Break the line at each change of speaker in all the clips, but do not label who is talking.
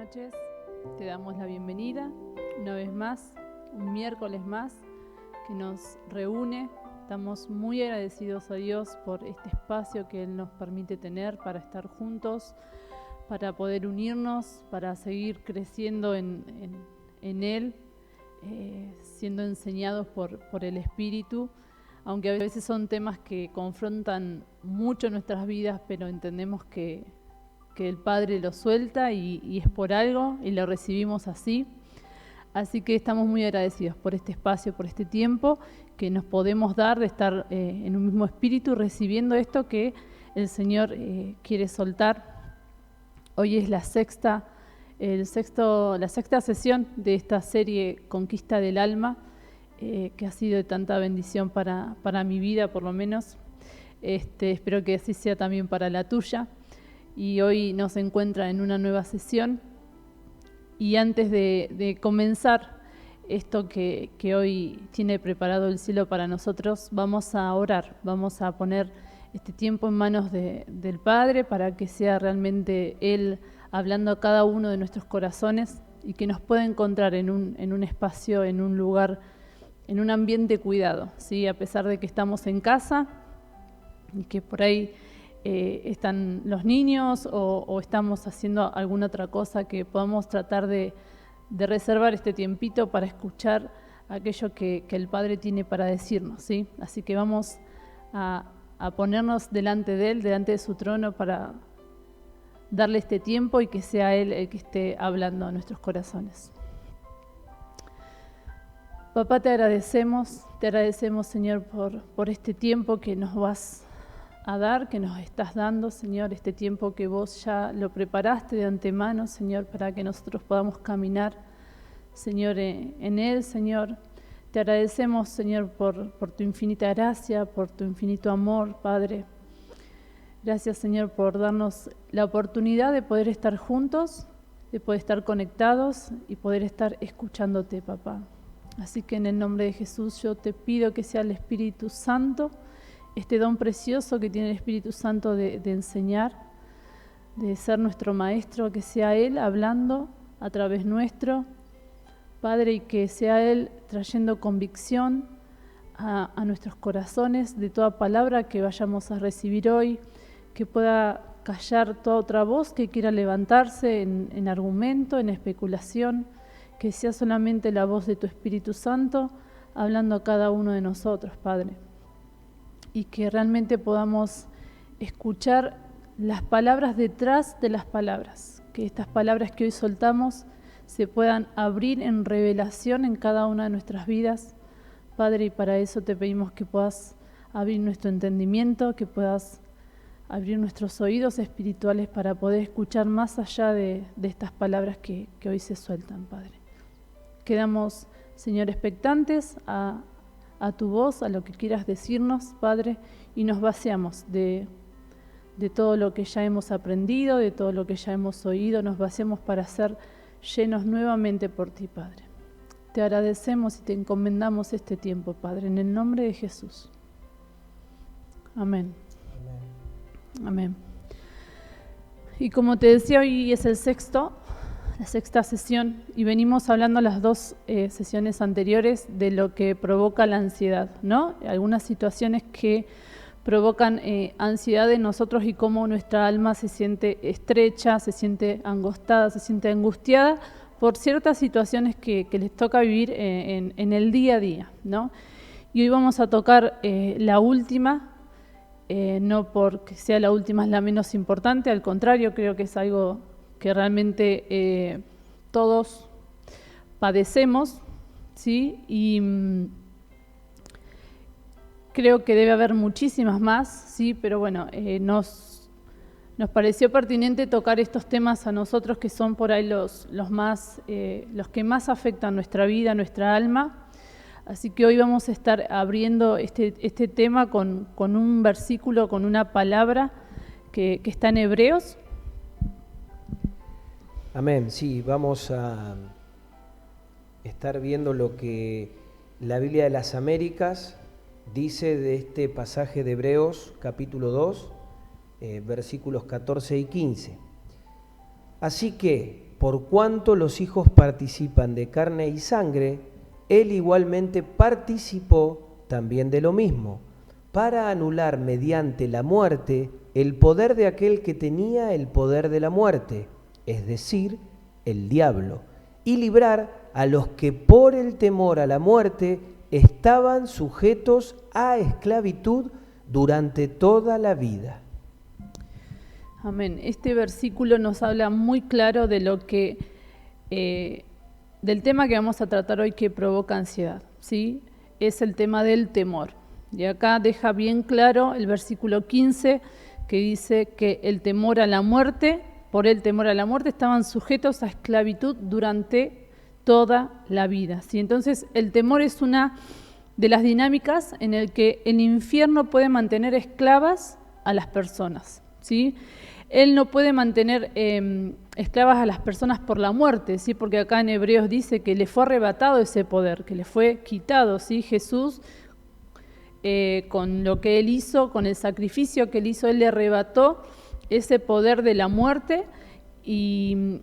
noches, te damos la bienvenida una vez más, un miércoles más que nos reúne. Estamos muy agradecidos a Dios por este espacio que Él nos permite tener para estar juntos, para poder unirnos, para seguir creciendo en Él, siendo enseñados por el Espíritu, aunque a veces son temas que confrontan mucho nuestras vidas, pero entendemos que el Padre lo suelta y es por algo y lo recibimos así. Así que estamos muy agradecidos por este espacio, por este tiempo que nos podemos dar de estar en un mismo espíritu recibiendo esto que el Señor quiere soltar. Hoy es la sexta sesión de esta serie Conquista del Alma, que ha sido de tanta bendición para mi vida, por lo menos. Espero que así sea también para la tuya. Y hoy nos encuentra en una nueva sesión. Y antes de comenzar esto que hoy tiene preparado el cielo para nosotros, vamos a orar, vamos a poner este tiempo en manos del Padre para que sea realmente Él hablando a cada uno de nuestros corazones y que nos pueda encontrar en un espacio, en un lugar, en un ambiente cuidado, ¿sí? A pesar de que estamos en casa y que por ahí están los niños o estamos haciendo alguna otra cosa, que podamos tratar de reservar este tiempito para escuchar aquello que el Padre tiene para decirnos, ¿sí? Así que vamos a ponernos delante de Él, delante de su trono, para darle este tiempo y que sea Él el que esté hablando a nuestros corazones. Papá, te agradecemos, Señor, por este tiempo que nos vas a dar, que nos estás dando, Señor, este tiempo que vos ya lo preparaste de antemano, Señor, para que nosotros podamos caminar, Señor, en Él, Señor. Te agradecemos, Señor, por tu infinita gracia, por tu infinito amor, Padre. Gracias, Señor, por darnos la oportunidad de poder estar juntos, de poder estar conectados y poder estar escuchándote, papá. Así que en el nombre de Jesús yo te pido que sea el Espíritu Santo, este don precioso que tiene el Espíritu Santo de enseñar, de ser nuestro Maestro, que sea Él hablando a través nuestro, Padre, y que sea Él trayendo convicción a nuestros corazones de toda palabra que vayamos a recibir hoy, que pueda callar toda otra voz que quiera levantarse en argumento, en especulación, que sea solamente la voz de tu Espíritu Santo hablando a cada uno de nosotros, Padre. Y que realmente podamos escuchar las palabras detrás de las palabras, que estas palabras que hoy soltamos se puedan abrir en revelación en cada una de nuestras vidas, Padre, y para eso te pedimos que puedas abrir nuestro entendimiento, que puedas abrir nuestros oídos espirituales para poder escuchar más allá de estas palabras que hoy se sueltan, Padre. Quedamos, Señor, expectantes a tu voz, a lo que quieras decirnos, Padre, y nos vaciamos de todo lo que ya hemos aprendido, de todo lo que ya hemos oído, nos vaciamos para ser llenos nuevamente por ti, Padre. Te agradecemos y te encomendamos este tiempo, Padre, en el nombre de Jesús. Amén. Amén. Amén. Y como te decía, hoy es la sexta sesión, y venimos hablando las dos sesiones anteriores de lo que provoca la ansiedad, ¿no? Algunas situaciones que provocan ansiedad en nosotros y cómo nuestra alma se siente estrecha, se siente angostada, se siente angustiada por ciertas situaciones que les toca vivir en el día a día, ¿no? Y hoy vamos a tocar la última, no porque sea la última es la menos importante, al contrario, creo que es algo que realmente todos padecemos, ¿sí? Y creo que debe haber muchísimas más, ¿sí? Pero bueno, nos pareció pertinente tocar estos temas a nosotros, que son por ahí los que más afectan nuestra vida, nuestra alma. Así que hoy vamos a estar abriendo este tema con un versículo, con una palabra que está en Hebreos.
Amén, sí, vamos a estar viendo lo que la Biblia de las Américas dice de este pasaje de Hebreos, capítulo 2, versículos 14 y 15. Así que, por cuanto los hijos participan de carne y sangre, él igualmente participó también de lo mismo, para anular mediante la muerte el poder de aquel que tenía el poder de la muerte, es decir, el diablo, y librar a los que por el temor a la muerte estaban sujetos a esclavitud durante toda la vida.
Amén. Este versículo nos habla muy claro de lo que, del tema que vamos a tratar hoy que provoca ansiedad, ¿sí? Es el tema del temor. Y acá deja bien claro el versículo 15 que dice que el temor a la muerte, por el temor a la muerte estaban sujetos a esclavitud durante toda la vida, ¿sí? Entonces el temor es una de las dinámicas en el que el infierno puede mantener esclavas a las personas, ¿sí? Él no puede mantener esclavas a las personas por la muerte, ¿sí? Porque acá en Hebreos dice que le fue arrebatado ese poder, que le fue quitado, ¿sí? Jesús, con lo que Él hizo, con el sacrificio que Él hizo, Él le arrebató ese poder de la muerte y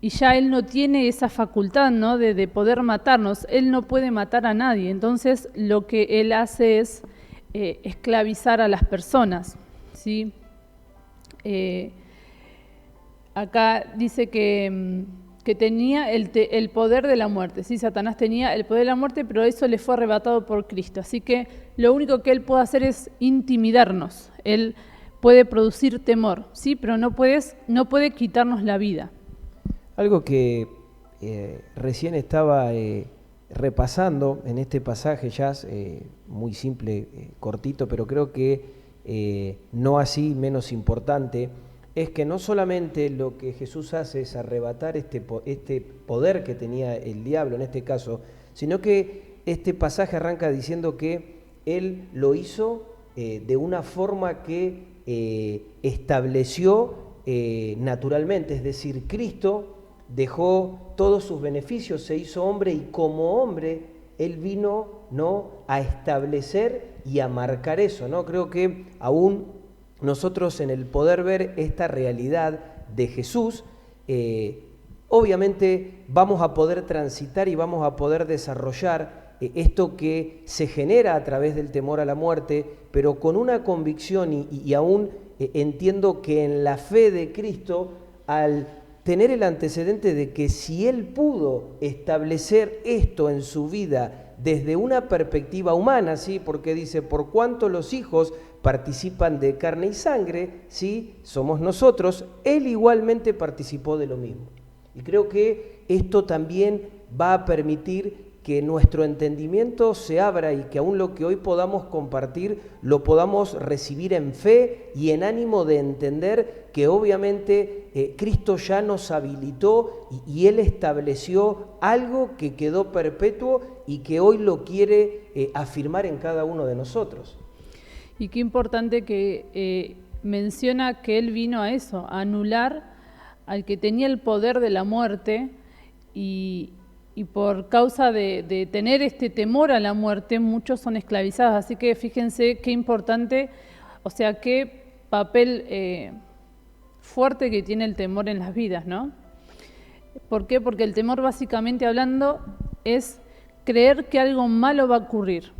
ya Él no tiene esa facultad, ¿no? de poder matarnos. Él no puede matar a nadie. Entonces lo que Él hace es esclavizar a las personas, ¿sí? Acá dice que tenía el poder de la muerte, ¿sí? Satanás tenía el poder de la muerte, pero eso le fue arrebatado por Cristo. Así que lo único que él puede hacer es intimidarnos. Él puede producir temor, ¿sí? Pero no puede quitarnos la vida.
Algo que recién estaba repasando en este pasaje, ya muy simple, cortito, pero creo que no así menos importante, es que no solamente lo que Jesús hace es arrebatar este poder que tenía el diablo en este caso, sino que este pasaje arranca diciendo que Él lo hizo de una forma que estableció naturalmente, es decir, Cristo dejó todos sus beneficios, se hizo hombre y como hombre Él vino, ¿no?, a establecer y a marcar eso, ¿no? Creo que aún nosotros en el poder ver esta realidad de Jesús, obviamente vamos a poder transitar y vamos a poder desarrollar esto que se genera a través del temor a la muerte, pero con una convicción y aún entiendo que en la fe de Cristo, al tener el antecedente de que si Él pudo establecer esto en su vida desde una perspectiva humana, ¿sí? Porque dice, por cuanto los hijos participan de carne y sangre, ¿sí?, somos nosotros, Él igualmente participó de lo mismo. Y creo que esto también va a permitir que nuestro entendimiento se abra y que aún lo que hoy podamos compartir lo podamos recibir en fe y en ánimo de entender que obviamente Cristo ya nos habilitó y Él estableció algo que quedó perpetuo y que hoy lo quiere afirmar en cada uno de nosotros.
Y qué importante que menciona que Él vino a eso, a anular al que tenía el poder de la muerte y por causa de tener este temor a la muerte, muchos son esclavizados. Así que fíjense qué importante, o sea, qué papel fuerte que tiene el temor en las vidas, ¿no? ¿Por qué? Porque el temor, básicamente hablando, es creer que algo malo va a ocurrir.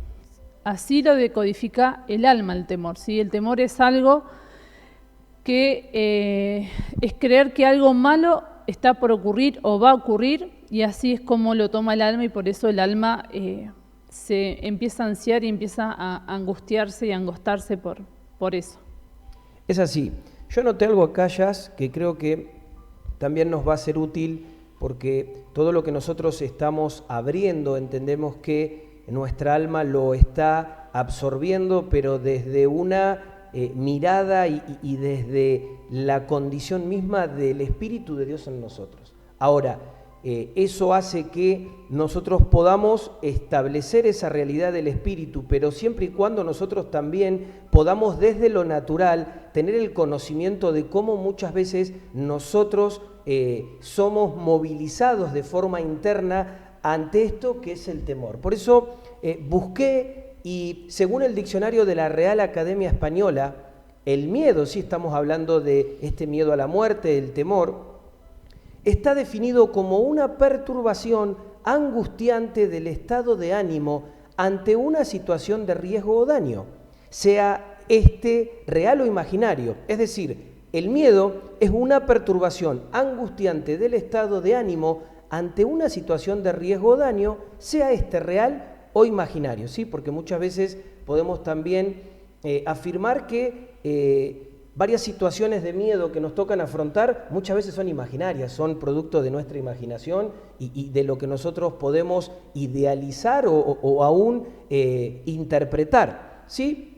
Así lo decodifica el alma, el temor, ¿sí? El temor es algo que es creer que algo malo está por ocurrir o va a ocurrir, y así es como lo toma el alma, y por eso el alma se empieza a ansiar y empieza a angustiarse y a angostarse por eso.
Es así. Yo noté algo acá, Jazz, que creo que también nos va a ser útil, porque todo lo que nosotros estamos abriendo entendemos que nuestra alma lo está absorbiendo, pero desde una mirada y desde la condición misma del Espíritu de Dios en nosotros. Ahora, eso hace que nosotros podamos establecer esa realidad del Espíritu, pero siempre y cuando nosotros también podamos desde lo natural tener el conocimiento de cómo muchas veces nosotros somos movilizados de forma interna ante esto que es el temor. Por eso busqué, y según el diccionario de la Real Academia Española, el miedo, sí estamos hablando de este miedo a la muerte, el temor, está definido como una perturbación angustiante del estado de ánimo ante una situación de riesgo o daño, sea este real o imaginario. Es decir, el miedo es una perturbación angustiante del estado de ánimo ante una situación de riesgo o daño, sea este real o imaginario, ¿sí? Porque muchas veces podemos también afirmar que varias situaciones de miedo que nos tocan afrontar muchas veces son imaginarias, son producto de nuestra imaginación y de lo que nosotros podemos idealizar o aún interpretar, ¿sí?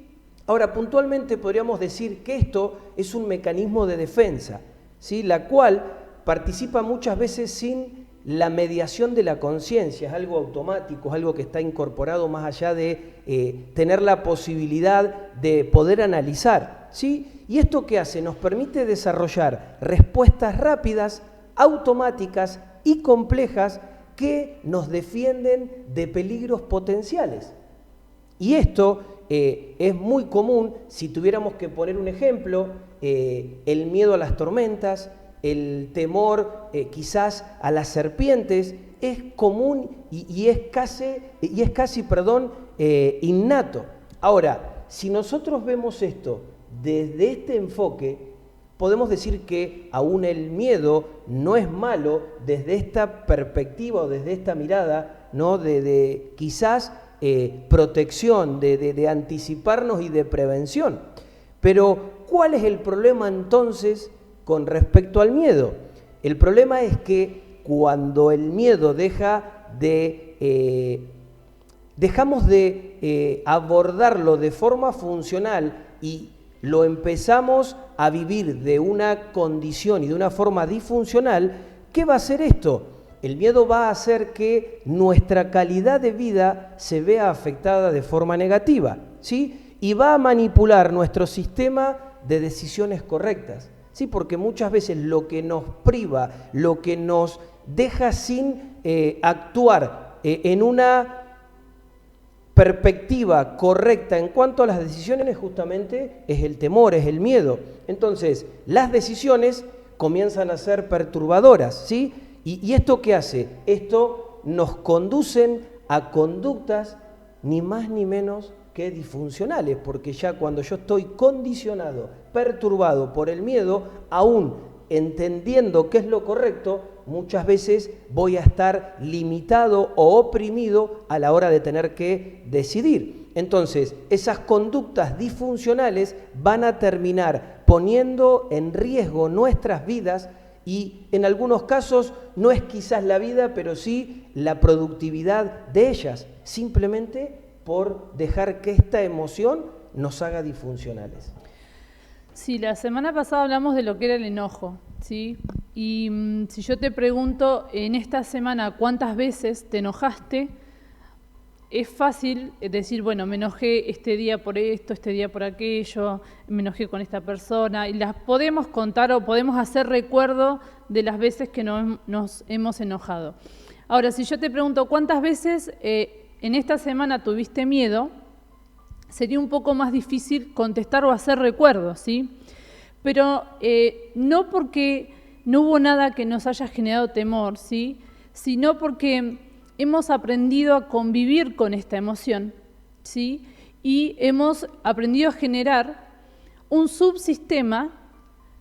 Ahora, puntualmente podríamos decir que esto es un mecanismo de defensa, ¿sí? La cual participa muchas veces sin la mediación de la conciencia, es algo automático, es algo que está incorporado más allá de tener la posibilidad de poder analizar, ¿sí? ¿Y esto qué hace? Nos permite desarrollar respuestas rápidas, automáticas y complejas que nos defienden de peligros potenciales. Y esto es muy común, si tuviéramos que poner un ejemplo, el miedo a las tormentas, el temor quizás a las serpientes, es común y es casi innato. Ahora, si nosotros vemos esto desde este enfoque, podemos decir que aún el miedo no es malo desde esta perspectiva o desde esta mirada, ¿no? de quizás protección, de anticiparnos y de prevención. Pero, ¿cuál es el problema entonces con respecto al miedo? El problema es que cuando el miedo dejamos de abordarlo de forma funcional y lo empezamos a vivir de una condición y de una forma disfuncional, ¿qué va a hacer esto? El miedo va a hacer que nuestra calidad de vida se vea afectada de forma negativa, ¿sí? Y va a manipular nuestro sistema de decisiones correctas, ¿sí? Porque muchas veces lo que nos priva, lo que nos deja sin actuar en una perspectiva correcta en cuanto a las decisiones justamente es el temor, es el miedo. Entonces, las decisiones comienzan a ser perturbadoras, ¿sí? ¿Y esto qué hace? Esto nos conducen a conductas ni más ni menos que disfuncionales, porque ya cuando yo estoy condicionado, perturbado por el miedo, aún entendiendo qué es lo correcto, muchas veces voy a estar limitado o oprimido a la hora de tener que decidir. Entonces, esas conductas disfuncionales van a terminar poniendo en riesgo nuestras vidas y en algunos casos no es quizás la vida, pero sí la productividad de ellas, simplemente por dejar que esta emoción nos haga disfuncionales.
Sí, la semana pasada hablamos de lo que era el enojo, ¿sí? Y si yo te pregunto en esta semana cuántas veces te enojaste, es fácil decir, bueno, me enojé este día por esto, este día por aquello, me enojé con esta persona, y las podemos contar o podemos hacer recuerdo de las veces que nos hemos enojado. Ahora, si yo te pregunto cuántas veces en esta semana tuviste miedo, sería un poco más difícil contestar o hacer recuerdos, ¿sí? Pero no porque no hubo nada que nos haya generado temor, ¿sí? Sino porque hemos aprendido a convivir con esta emoción, ¿sí? Y hemos aprendido a generar un subsistema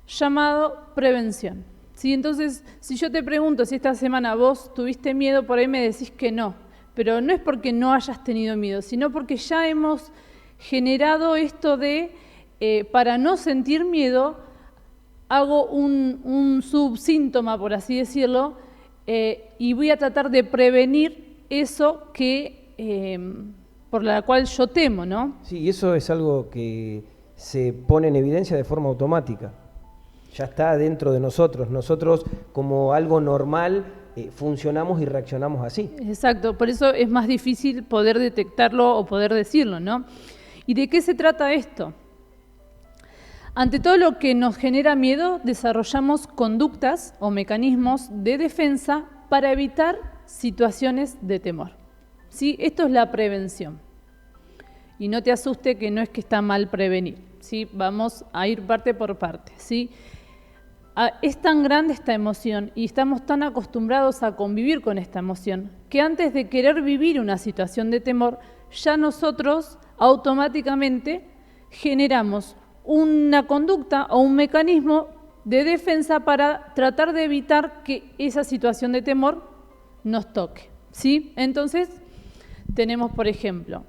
llamado prevención, ¿sí? Entonces, si yo te pregunto si esta semana vos tuviste miedo, por ahí me decís que no, pero no es porque no hayas tenido miedo, sino porque ya hemos generado esto de, para no sentir miedo, hago un subsíntoma, por así decirlo, y voy a tratar de prevenir eso que por la cual yo temo, ¿no?
Sí, y eso es algo que se pone en evidencia de forma automática. Ya está dentro de nosotros. Nosotros, como algo normal, funcionamos y reaccionamos así.
Exacto, por eso es más difícil poder detectarlo o poder decirlo, ¿no? ¿Y de qué se trata esto? Ante todo lo que nos genera miedo, desarrollamos conductas o mecanismos de defensa para evitar situaciones de temor, ¿sí? Esto es la prevención. Y no te asuste que no es que está mal prevenir, ¿sí? Vamos a ir parte por parte, ¿sí? es tan grande esta emoción y estamos tan acostumbrados a convivir con esta emoción que antes de querer vivir una situación de temor, ya nosotros automáticamente generamos una conducta o un mecanismo de defensa para tratar de evitar que esa situación de temor nos toque, ¿sí? Entonces, tenemos, por ejemplo,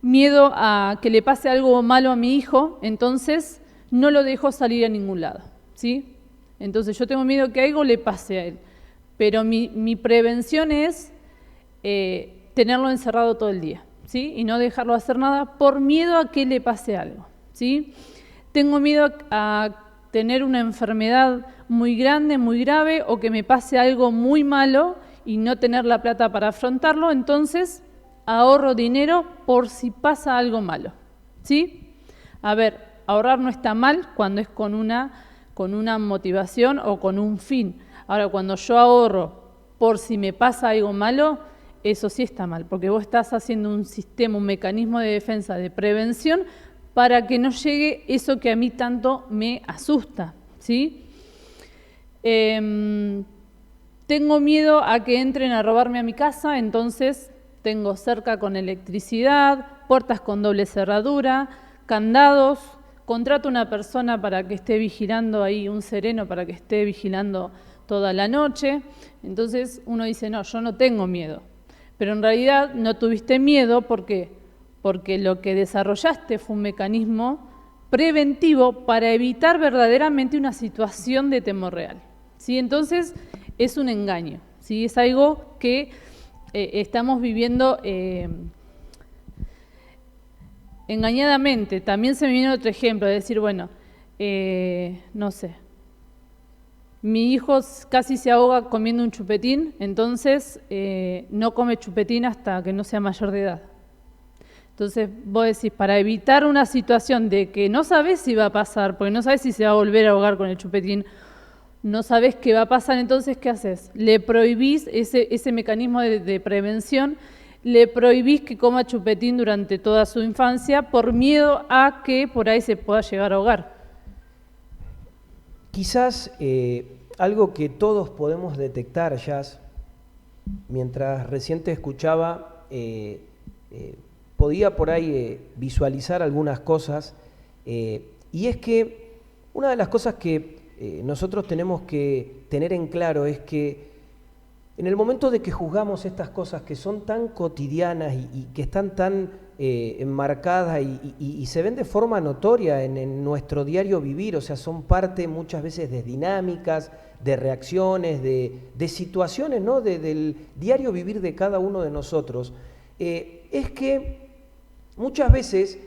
miedo a que le pase algo malo a mi hijo, entonces no lo dejo salir a ningún lado, ¿sí? Entonces yo tengo miedo que algo le pase a él, pero mi prevención es tenerlo encerrado todo el día, ¿sí? Y no dejarlo hacer nada por miedo a que le pase algo, ¿sí? Tengo miedo a tener una enfermedad muy grande, muy grave, o que me pase algo muy malo y no tener la plata para afrontarlo, entonces ahorro dinero por si pasa algo malo, ¿sí? A ver, ahorrar no está mal cuando es con una motivación o con un fin. Ahora, cuando yo ahorro por si me pasa algo malo, eso sí está mal, porque vos estás haciendo un sistema, un mecanismo de defensa, de prevención, para que no llegue eso que a mí tanto me asusta, ¿sí? Tengo miedo a que entren a robarme a mi casa, entonces tengo cerca con electricidad, puertas con doble cerradura, candados, contrato una persona para que esté vigilando ahí, un sereno para que esté vigilando toda la noche. Entonces uno dice, no, yo no tengo miedo. Pero en realidad no tuviste miedo porque lo que desarrollaste fue un mecanismo preventivo para evitar verdaderamente una situación de temor real, ¿sí? Entonces es un engaño, ¿sí? Es algo que estamos viviendo engañadamente. También se me viene otro ejemplo, de decir, bueno, no sé, mi hijo casi se ahoga comiendo un chupetín, entonces no come chupetín hasta que no sea mayor de edad. Entonces vos decís, para evitar una situación de que no sabés si va a pasar, porque no sabés si se va a volver a ahogar con el chupetín, no sabés qué va a pasar, entonces ¿qué haces? Le prohibís ese mecanismo de prevención, le prohibís que coma chupetín durante toda su infancia por miedo a que por ahí se pueda llegar a ahogar.
Quizás algo que todos podemos detectar, Jazz, mientras recién te escuchaba, podía por ahí visualizar algunas cosas, y es que una de las cosas que nosotros tenemos que tener en claro es que en el momento de que juzgamos estas cosas que son tan cotidianas y que están tan enmarcadas y se ven de forma notoria en nuestro diario vivir, o sea, son parte muchas veces de dinámicas, de reacciones, de situaciones, ¿no? Del diario vivir de cada uno de nosotros, es que muchas veces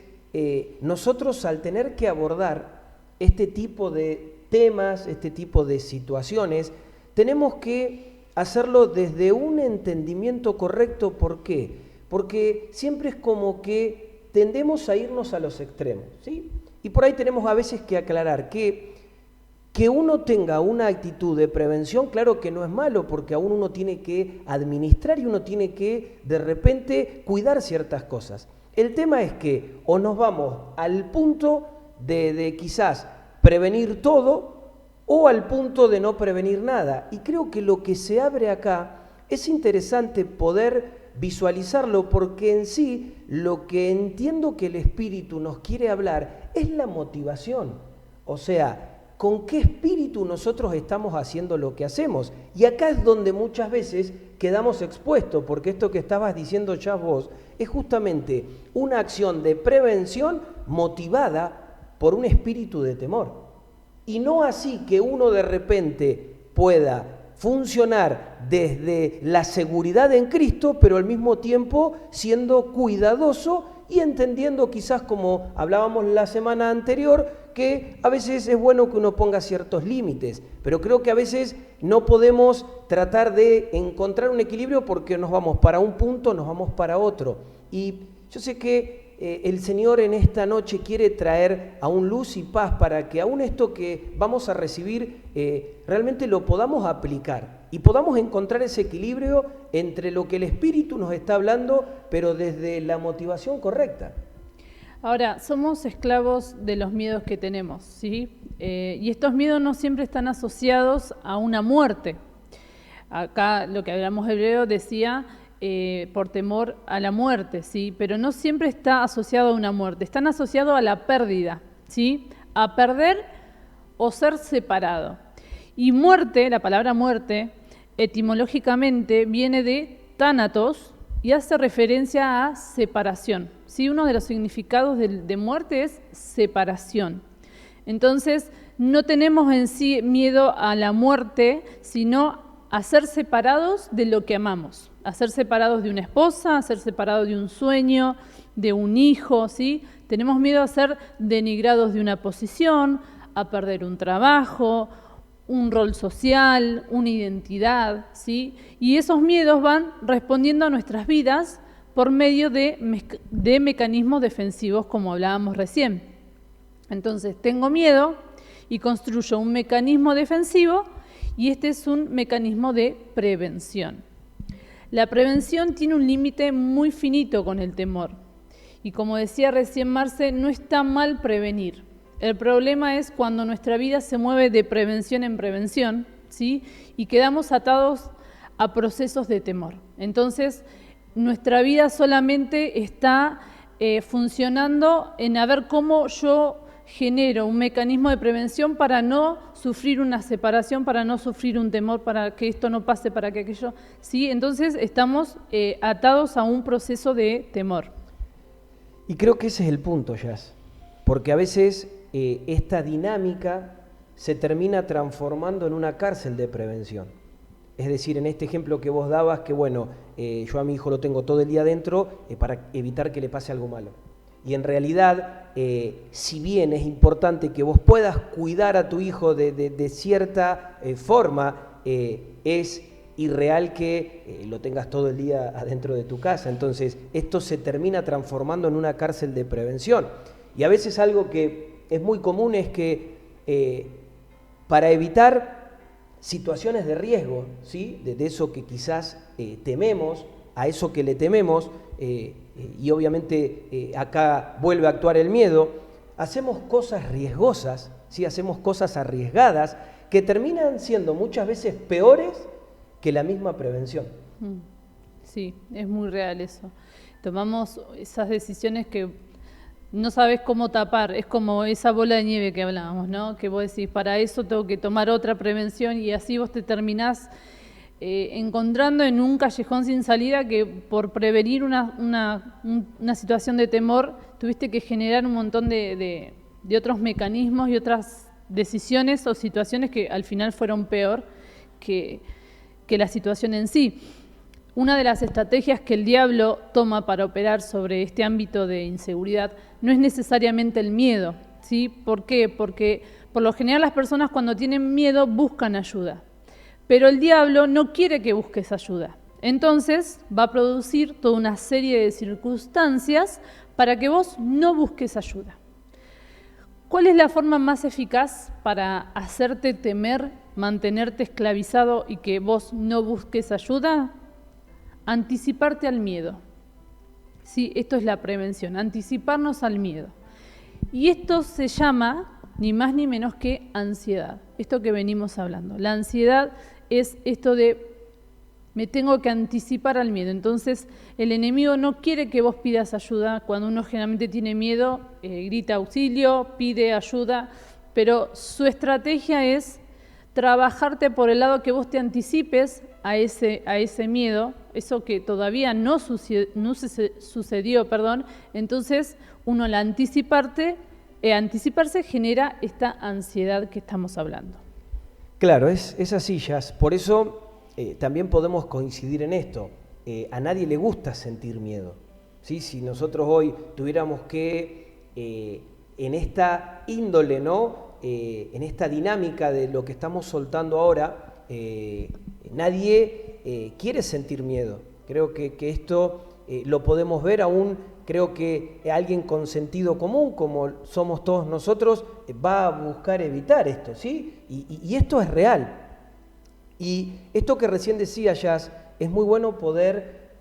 nosotros, al tener que abordar este tipo de temas, este tipo de situaciones, tenemos que hacerlo desde un entendimiento correcto. ¿Por qué? Porque siempre es como que tendemos a irnos a los extremos, ¿sí? Y por ahí tenemos a veces que aclarar que uno tenga una actitud de prevención, claro que no es malo, porque aún uno tiene que administrar y uno tiene que de repente cuidar ciertas cosas. El tema es que o nos vamos al punto de quizás prevenir todo, o al punto de no prevenir nada. Y creo que lo que se abre acá es interesante poder visualizarlo, porque en sí lo que entiendo que el Espíritu nos quiere hablar es la motivación. O sea, con qué espíritu nosotros estamos haciendo lo que hacemos. Y acá es donde muchas veces quedamos expuestos, porque esto que estabas diciendo ya vos es justamente una acción de prevención motivada por un espíritu de temor. Y no así que uno de repente pueda funcionar desde la seguridad en Cristo, pero al mismo tiempo siendo cuidadoso y entendiendo, quizás como hablábamos la semana anterior, que a veces es bueno que uno ponga ciertos límites, pero creo que a veces no podemos tratar de encontrar un equilibrio porque nos vamos para un punto, nos vamos para otro. Y yo sé que el Señor en esta noche quiere traer aún luz y paz para que aún esto que vamos a recibir realmente lo podamos aplicar y podamos encontrar ese equilibrio entre lo que el Espíritu nos está hablando, pero desde la motivación correcta.
Ahora, somos esclavos de los miedos que tenemos, ¿sí? Y estos miedos no siempre están asociados a una muerte. Acá lo que hablamos hebreo decía por temor a la muerte, ¿sí? Pero no siempre está asociado a una muerte, están asociados a la pérdida, ¿sí? A perder o ser separado. Y muerte, la palabra muerte, etimológicamente viene de tánatos y hace referencia a separación, ¿sí? Uno de los significados de muerte es separación. Entonces, no tenemos en sí miedo a la muerte, sino a ser separados de lo que amamos, a ser separados de una esposa, a ser separados de un sueño, de un hijo, ¿sí? Tenemos miedo a ser denigrados de una posición, a perder un trabajo, un rol social, una identidad, ¿sí? Y esos miedos van respondiendo a nuestras vidas por medio de mecanismos defensivos, como hablábamos recién. Entonces, tengo miedo y construyo un mecanismo defensivo, y este es un mecanismo de prevención. La prevención tiene un límite muy finito con el temor. Y como decía recién Marce, no está mal prevenir. El problema es cuando nuestra vida se mueve de prevención en prevención, ¿sí? Y quedamos atados a procesos de temor. Entonces, nuestra vida solamente está funcionando en a ver cómo yo genero un mecanismo de prevención para no sufrir una separación, para no sufrir un temor, para que esto no pase, para que aquello, ¿sí? Entonces estamos atados a un proceso de temor.
Y creo que ese es el punto, Jazz, porque a veces esta dinámica se termina transformando en una cárcel de prevención. Es decir, en este ejemplo que vos dabas, que bueno, yo a mi hijo lo tengo todo el día adentro para evitar que le pase algo malo. Y en realidad, si bien es importante que vos puedas cuidar a tu hijo de cierta forma, es irreal que lo tengas todo el día adentro de tu casa. Entonces, esto se termina transformando en una cárcel de prevención. Y a veces algo que es muy común es que para evitar situaciones de riesgo, ¿sí? de eso que quizás tememos, a eso que le tememos, y obviamente acá vuelve a actuar el miedo, hacemos cosas riesgosas, ¿sí? Hacemos cosas arriesgadas que terminan siendo muchas veces peores que la misma prevención.
Sí, es muy real eso. Tomamos esas decisiones que no sabes cómo tapar, es como esa bola de nieve que hablábamos, ¿no? Que vos decís, para eso tengo que tomar otra prevención, y así vos te terminás encontrando en un callejón sin salida que por prevenir una situación de temor tuviste que generar un montón de otros mecanismos y otras decisiones o situaciones que al final fueron peor que la situación en sí. Una de las estrategias que el diablo toma para operar sobre este ámbito de inseguridad no es necesariamente el miedo, ¿sí? ¿Por qué? Porque por lo general las personas cuando tienen miedo buscan ayuda. Pero el diablo no quiere que busques ayuda. Entonces va a producir toda una serie de circunstancias para que vos no busques ayuda. ¿Cuál es la forma más eficaz para hacerte temer, mantenerte esclavizado y que vos no busques ayuda? Anticiparte al miedo. Sí, esto es la prevención, anticiparnos al miedo. Y esto se llama ni más ni menos que ansiedad, esto que venimos hablando. La ansiedad es esto de me tengo que anticipar al miedo. Entonces el enemigo no quiere que vos pidas ayuda. Cuando uno generalmente tiene miedo, grita auxilio, pide ayuda, pero su estrategia es trabajarte por el lado que vos te anticipes a ese miedo, eso que todavía no sucedió, entonces uno al anticiparse genera esta ansiedad que estamos hablando.
Claro, es así, Jazz. Por eso también podemos coincidir en esto. A nadie le gusta sentir miedo, ¿sí? Si nosotros hoy tuviéramos que, en esta índole, ¿no? En esta dinámica de lo que estamos soltando ahora, nadie quiere sentir miedo. Creo que esto lo podemos ver aún. Creo que alguien con sentido común, como somos todos nosotros, va a buscar evitar esto, ¿sí? Y esto es real. Y esto que recién decía Jazz, es muy bueno poder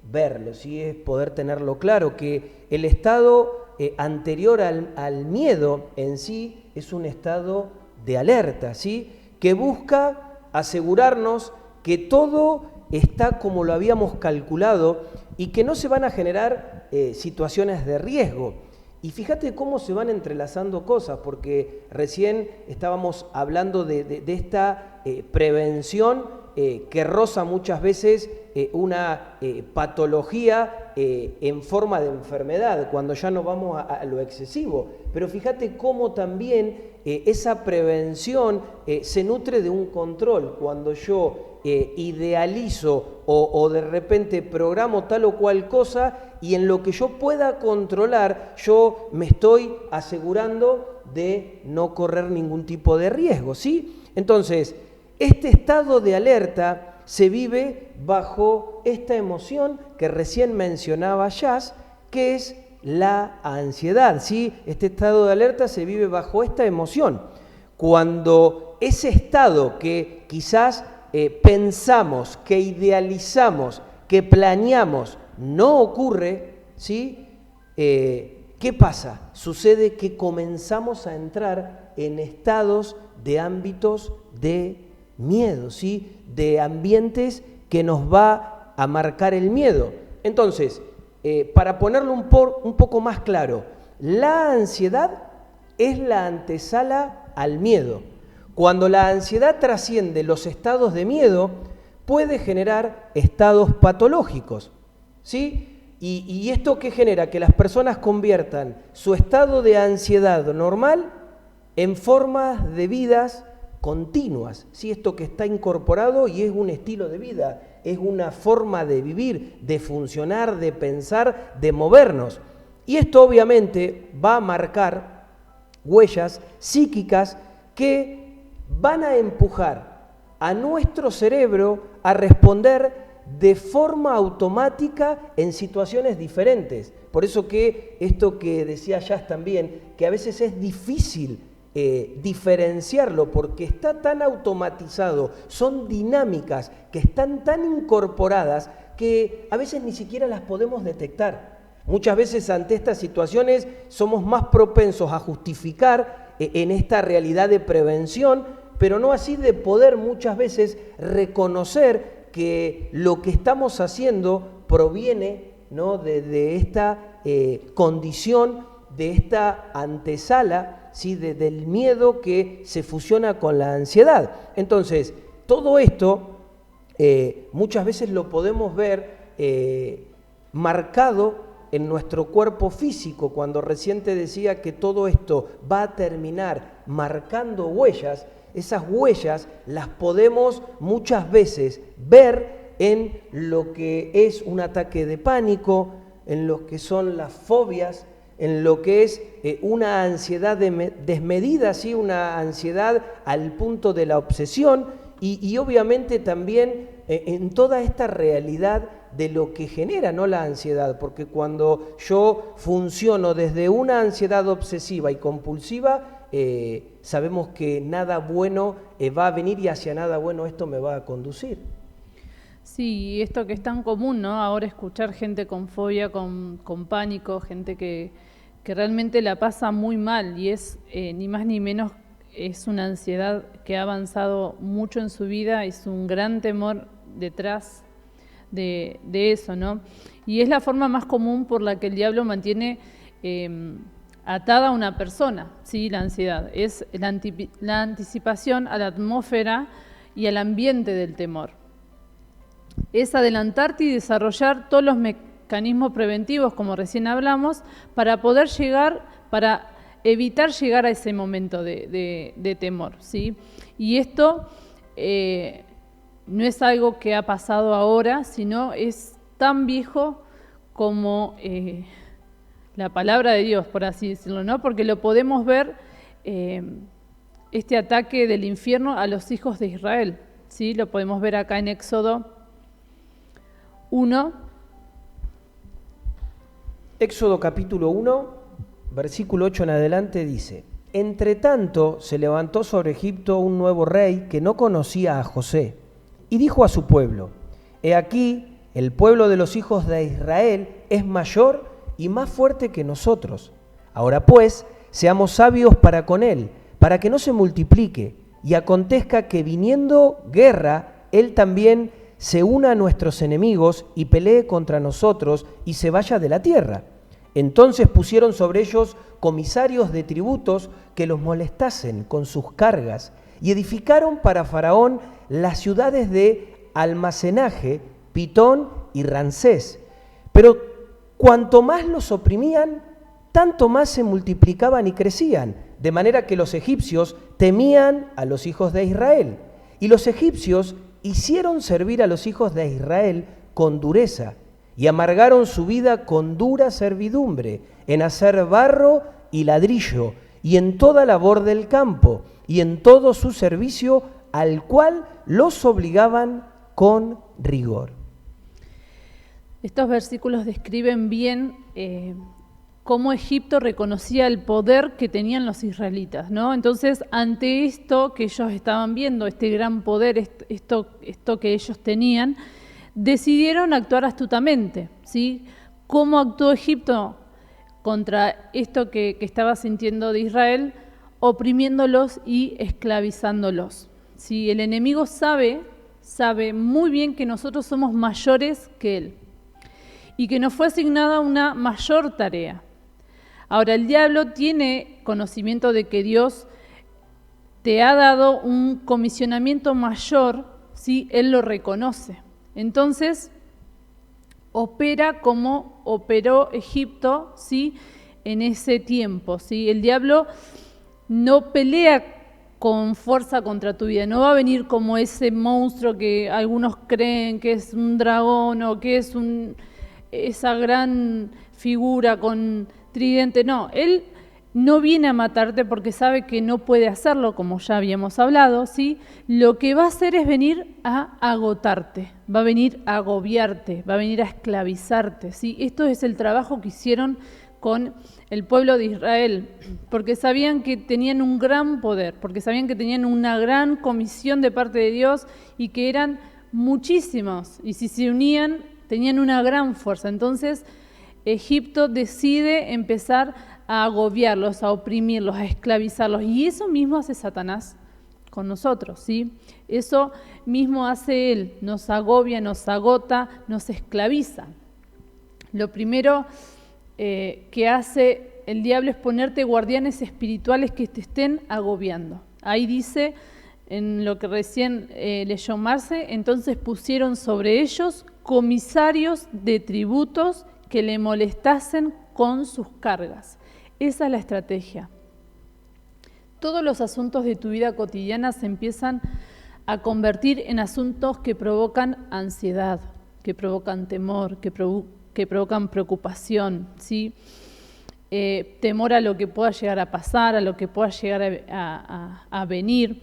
verlo, ¿sí? Es poder tenerlo claro, que el estado anterior al miedo en sí, es un estado de alerta, ¿sí? Que busca asegurarnos que todo está como lo habíamos calculado y que no se van a generar situaciones de riesgo. Y fíjate cómo se van entrelazando cosas, porque recién estábamos hablando de esta prevención que roza muchas veces una patología en forma de enfermedad, cuando ya no vamos a lo excesivo. Pero fíjate cómo también esa prevención se nutre de un control. Cuando yo idealizo o de repente programo tal o cual cosa, y en lo que yo pueda controlar, yo me estoy asegurando de no correr ningún tipo de riesgo, ¿sí? Entonces, este estado de alerta se vive bajo esta emoción que recién mencionaba Jazz, que es la ansiedad, ¿sí? Este estado de alerta se vive bajo esta emoción. Cuando ese estado que quizás pensamos, que idealizamos, que planeamos, no ocurre, ¿sí? ¿Qué pasa? Sucede que comenzamos a entrar en estados de ámbitos de miedo, ¿sí? De ambientes que nos va a marcar el miedo. Entonces, para ponerlo un poco más claro, la ansiedad es la antesala al miedo. Cuando la ansiedad trasciende los estados de miedo, puede generar estados patológicos, ¿sí? ¿Y esto qué genera? Que las personas conviertan su estado de ansiedad normal en formas de vidas continuas, ¿sí? Esto que está incorporado y es un estilo de vida, es una forma de vivir, de funcionar, de pensar, de movernos. Y esto obviamente va a marcar huellas psíquicas que van a empujar a nuestro cerebro a responder de forma automática en situaciones diferentes. Por eso que esto que decía Jazz también, que a veces es difícil diferenciarlo porque está tan automatizado, son dinámicas que están tan incorporadas que a veces ni siquiera las podemos detectar. Muchas veces ante estas situaciones somos más propensos a justificar en esta realidad de prevención, pero no así de poder muchas veces reconocer que lo que estamos haciendo proviene, ¿no?, de esta condición, de esta antesala, ¿sí?, del miedo que se fusiona con la ansiedad. Entonces, todo esto muchas veces lo podemos ver marcado en nuestro cuerpo físico. Cuando recién te decía que todo esto va a terminar marcando huellas, esas huellas las podemos muchas veces ver en lo que es un ataque de pánico, en lo que son las fobias, en lo que es una ansiedad desmedida, ¿sí?, una ansiedad al punto de la obsesión y obviamente también en toda esta realidad de lo que genera, ¿no?, la ansiedad, porque cuando yo funciono desde una ansiedad obsesiva y compulsiva, sabemos que nada bueno va a venir y hacia nada bueno esto me va a conducir.
Sí, esto que es tan común, ¿no? Ahora escuchar gente con fobia, con pánico, gente que realmente la pasa muy mal y es ni más ni menos, es una ansiedad que ha avanzado mucho en su vida, es un gran temor detrás de eso, ¿no? Y es la forma más común por la que el diablo mantiene atada a una persona, ¿sí? La ansiedad es la anticipación a la atmósfera y al ambiente del temor. Es adelantarte y desarrollar todos los mecanismos preventivos, como recién hablamos, para poder llegar, para evitar llegar a ese momento de temor, ¿sí? Y esto no es algo que ha pasado ahora, sino es tan viejo como la palabra de Dios, por así decirlo, ¿no? Porque lo podemos ver, este ataque del infierno a los hijos de Israel, ¿sí? Lo podemos ver acá en Éxodo 1.
Éxodo capítulo 1, versículo 8 en adelante dice: Entre tanto se levantó sobre Egipto un nuevo rey que no conocía a José, y dijo a su pueblo: He aquí, el pueblo de los hijos de Israel es mayor y más fuerte que nosotros. Ahora pues, seamos sabios para con él, para que no se multiplique, y acontezca que viniendo guerra, él también se una a nuestros enemigos y pelee contra nosotros y se vaya de la tierra. Entonces pusieron sobre ellos comisarios de tributos que los molestasen con sus cargas, y edificaron para Faraón las ciudades de almacenaje, Pitón y Ramsés. Pero cuanto más los oprimían, tanto más se multiplicaban y crecían, de manera que los egipcios temían a los hijos de Israel. Y los egipcios hicieron servir a los hijos de Israel con dureza, y amargaron su vida con dura servidumbre, en hacer barro y ladrillo, y en toda labor del campo, y en todo su servicio, al cual los obligaban con rigor.
Estos versículos describen bien cómo Egipto reconocía el poder que tenían los israelitas, ¿no? Entonces, ante esto que ellos estaban viendo, este gran poder, esto que ellos tenían, decidieron actuar astutamente, ¿sí? ¿Cómo actuó Egipto contra esto que estaba sintiendo de Israel? Oprimiéndolos y esclavizándolos. ¿Sí? El enemigo sabe muy bien que nosotros somos mayores que él y que nos fue asignada una mayor tarea. Ahora, el diablo tiene conocimiento de que Dios te ha dado un comisionamiento mayor, ¿sí? Él lo reconoce. Entonces, opera como operó Egipto, ¿sí? En ese tiempo, ¿sí? El diablo no pelea con fuerza contra tu vida, no va a venir como ese monstruo que algunos creen que es un dragón o que es esa gran figura con tridente. No, él no viene a matarte porque sabe que no puede hacerlo, como ya habíamos hablado, ¿sí? Lo que va a hacer es venir a agotarte, va a venir a agobiarte, va a venir a esclavizarte, ¿sí? Esto es el trabajo que hicieron con el pueblo de Israel, porque sabían que tenían un gran poder, porque sabían que tenían una gran comisión de parte de Dios y que eran muchísimos, y si se unían tenían una gran fuerza. Entonces Egipto decide empezar a agobiarlos, a oprimirlos, a esclavizarlos, y eso mismo hace Satanás con nosotros, ¿sí? Eso mismo hace él, nos agobia, nos agota, nos esclaviza. Lo primero que hace el diablo es ponerte guardianes espirituales que te estén agobiando. Ahí dice, en lo que recién leyó Marce, entonces pusieron sobre ellos comisarios de tributos que le molestasen con sus cargas. Esa es la estrategia. Todos los asuntos de tu vida cotidiana se empiezan a convertir en asuntos que provocan ansiedad, que provocan temor, que provocan preocupación, ¿sí? Temor a lo que pueda llegar a pasar, a lo que pueda llegar a venir,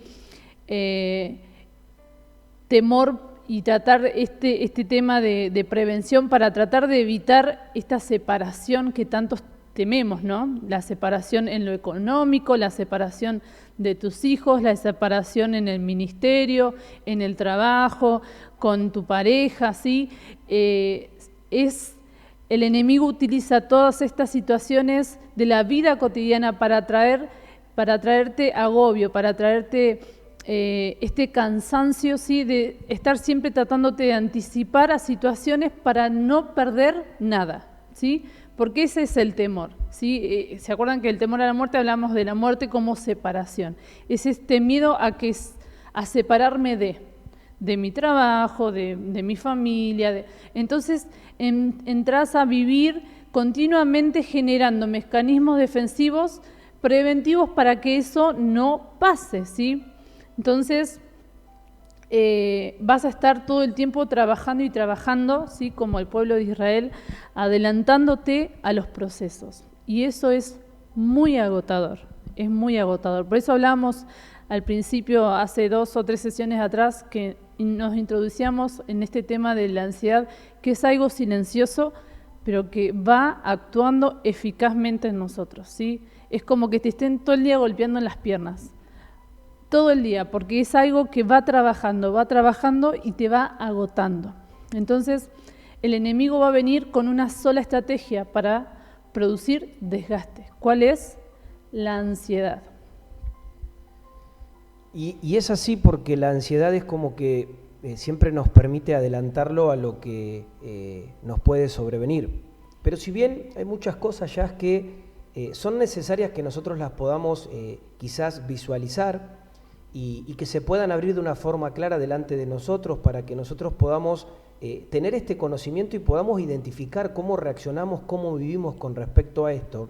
temor y tratar este tema de prevención para tratar de evitar esta separación que tantos tememos, ¿no? La separación en lo económico, la separación de tus hijos, la separación en el ministerio, en el trabajo, con tu pareja, ¿sí? El enemigo utiliza todas estas situaciones de la vida cotidiana para traerte agobio, para traerte este cansancio, ¿sí? De estar siempre tratándote de anticipar a situaciones para no perder nada, ¿sí? Porque ese es el temor, ¿sí? ¿Se acuerdan que el temor a la muerte hablamos de la muerte como separación? Es este miedo a separarme de mi trabajo, de mi familia. Entonces entras a vivir continuamente generando mecanismos defensivos preventivos para que eso no pase, ¿sí? Entonces vas a estar todo el tiempo trabajando y trabajando, ¿sí? Como el pueblo de Israel, adelantándote a los procesos. Y eso es muy agotador, es muy agotador. Por eso hablamos al principio, hace 2 o 3 sesiones atrás, que nos introducíamos en este tema de la ansiedad, que es algo silencioso, pero que va actuando eficazmente en nosotros, ¿sí? Es como que te estén todo el día golpeando en las piernas, todo el día, porque es algo que va trabajando y te va agotando. Entonces, el enemigo va a venir con una sola estrategia para producir desgaste. ¿Cuál es? La ansiedad.
Y es así porque la ansiedad es como que siempre nos permite adelantarlo a lo que nos puede sobrevenir. Pero si bien hay muchas cosas ya que son necesarias que nosotros las podamos quizás visualizar y que se puedan abrir de una forma clara delante de nosotros para que nosotros podamos tener este conocimiento y podamos identificar cómo reaccionamos, cómo vivimos con respecto a esto.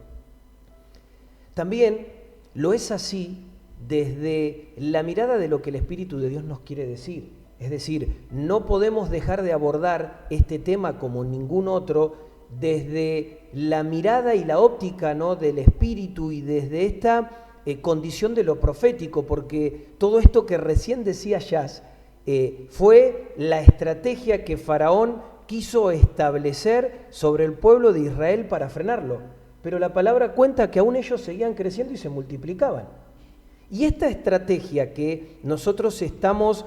También lo es así desde la mirada de lo que el Espíritu de Dios nos quiere decir. Es decir, no podemos dejar de abordar este tema como ningún otro desde la mirada y la óptica, ¿no?, del Espíritu y desde esta condición de lo profético, porque todo esto que recién decía Jazz fue la estrategia que Faraón quiso establecer sobre el pueblo de Israel para frenarlo. Pero la palabra cuenta que aún ellos seguían creciendo y se multiplicaban. Y esta estrategia que nosotros estamos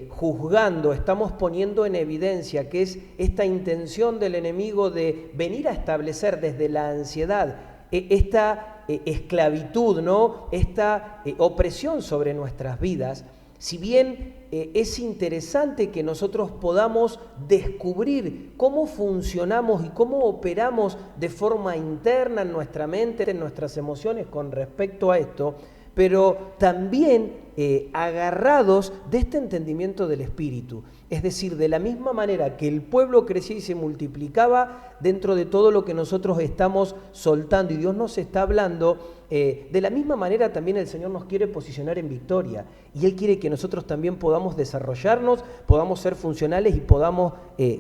juzgando, estamos poniendo en evidencia, que es esta intención del enemigo de venir a establecer desde la ansiedad esta esclavitud, ¿no?, esta opresión sobre nuestras vidas, si bien es interesante que nosotros podamos descubrir cómo funcionamos y cómo operamos de forma interna en nuestra mente, en nuestras emociones con respecto a esto, pero también agarrados de este entendimiento del Espíritu. Es decir, de la misma manera que el pueblo crecía y se multiplicaba dentro de todo lo que nosotros estamos soltando y Dios nos está hablando, de la misma manera también el Señor nos quiere posicionar en victoria y Él quiere que nosotros también podamos desarrollarnos, podamos ser funcionales y podamos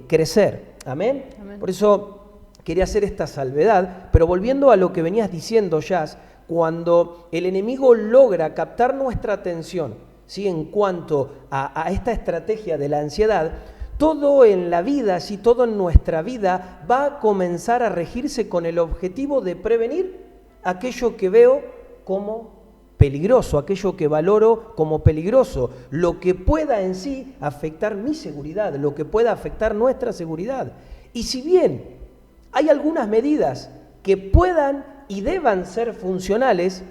crecer. ¿Amén? Amén. Por eso quería hacer esta salvedad, pero volviendo a lo que venías diciendo, Jazz, cuando el enemigo logra captar nuestra atención, ¿sí?, en cuanto a esta estrategia de la ansiedad, todo en la vida, ¿sí?, todo en nuestra vida va a comenzar a regirse con el objetivo de prevenir aquello que veo como peligroso, aquello que valoro como peligroso, lo que pueda en sí afectar mi seguridad, lo que pueda afectar nuestra seguridad. Y si bien hay algunas medidas que puedan y deban ser funcionales,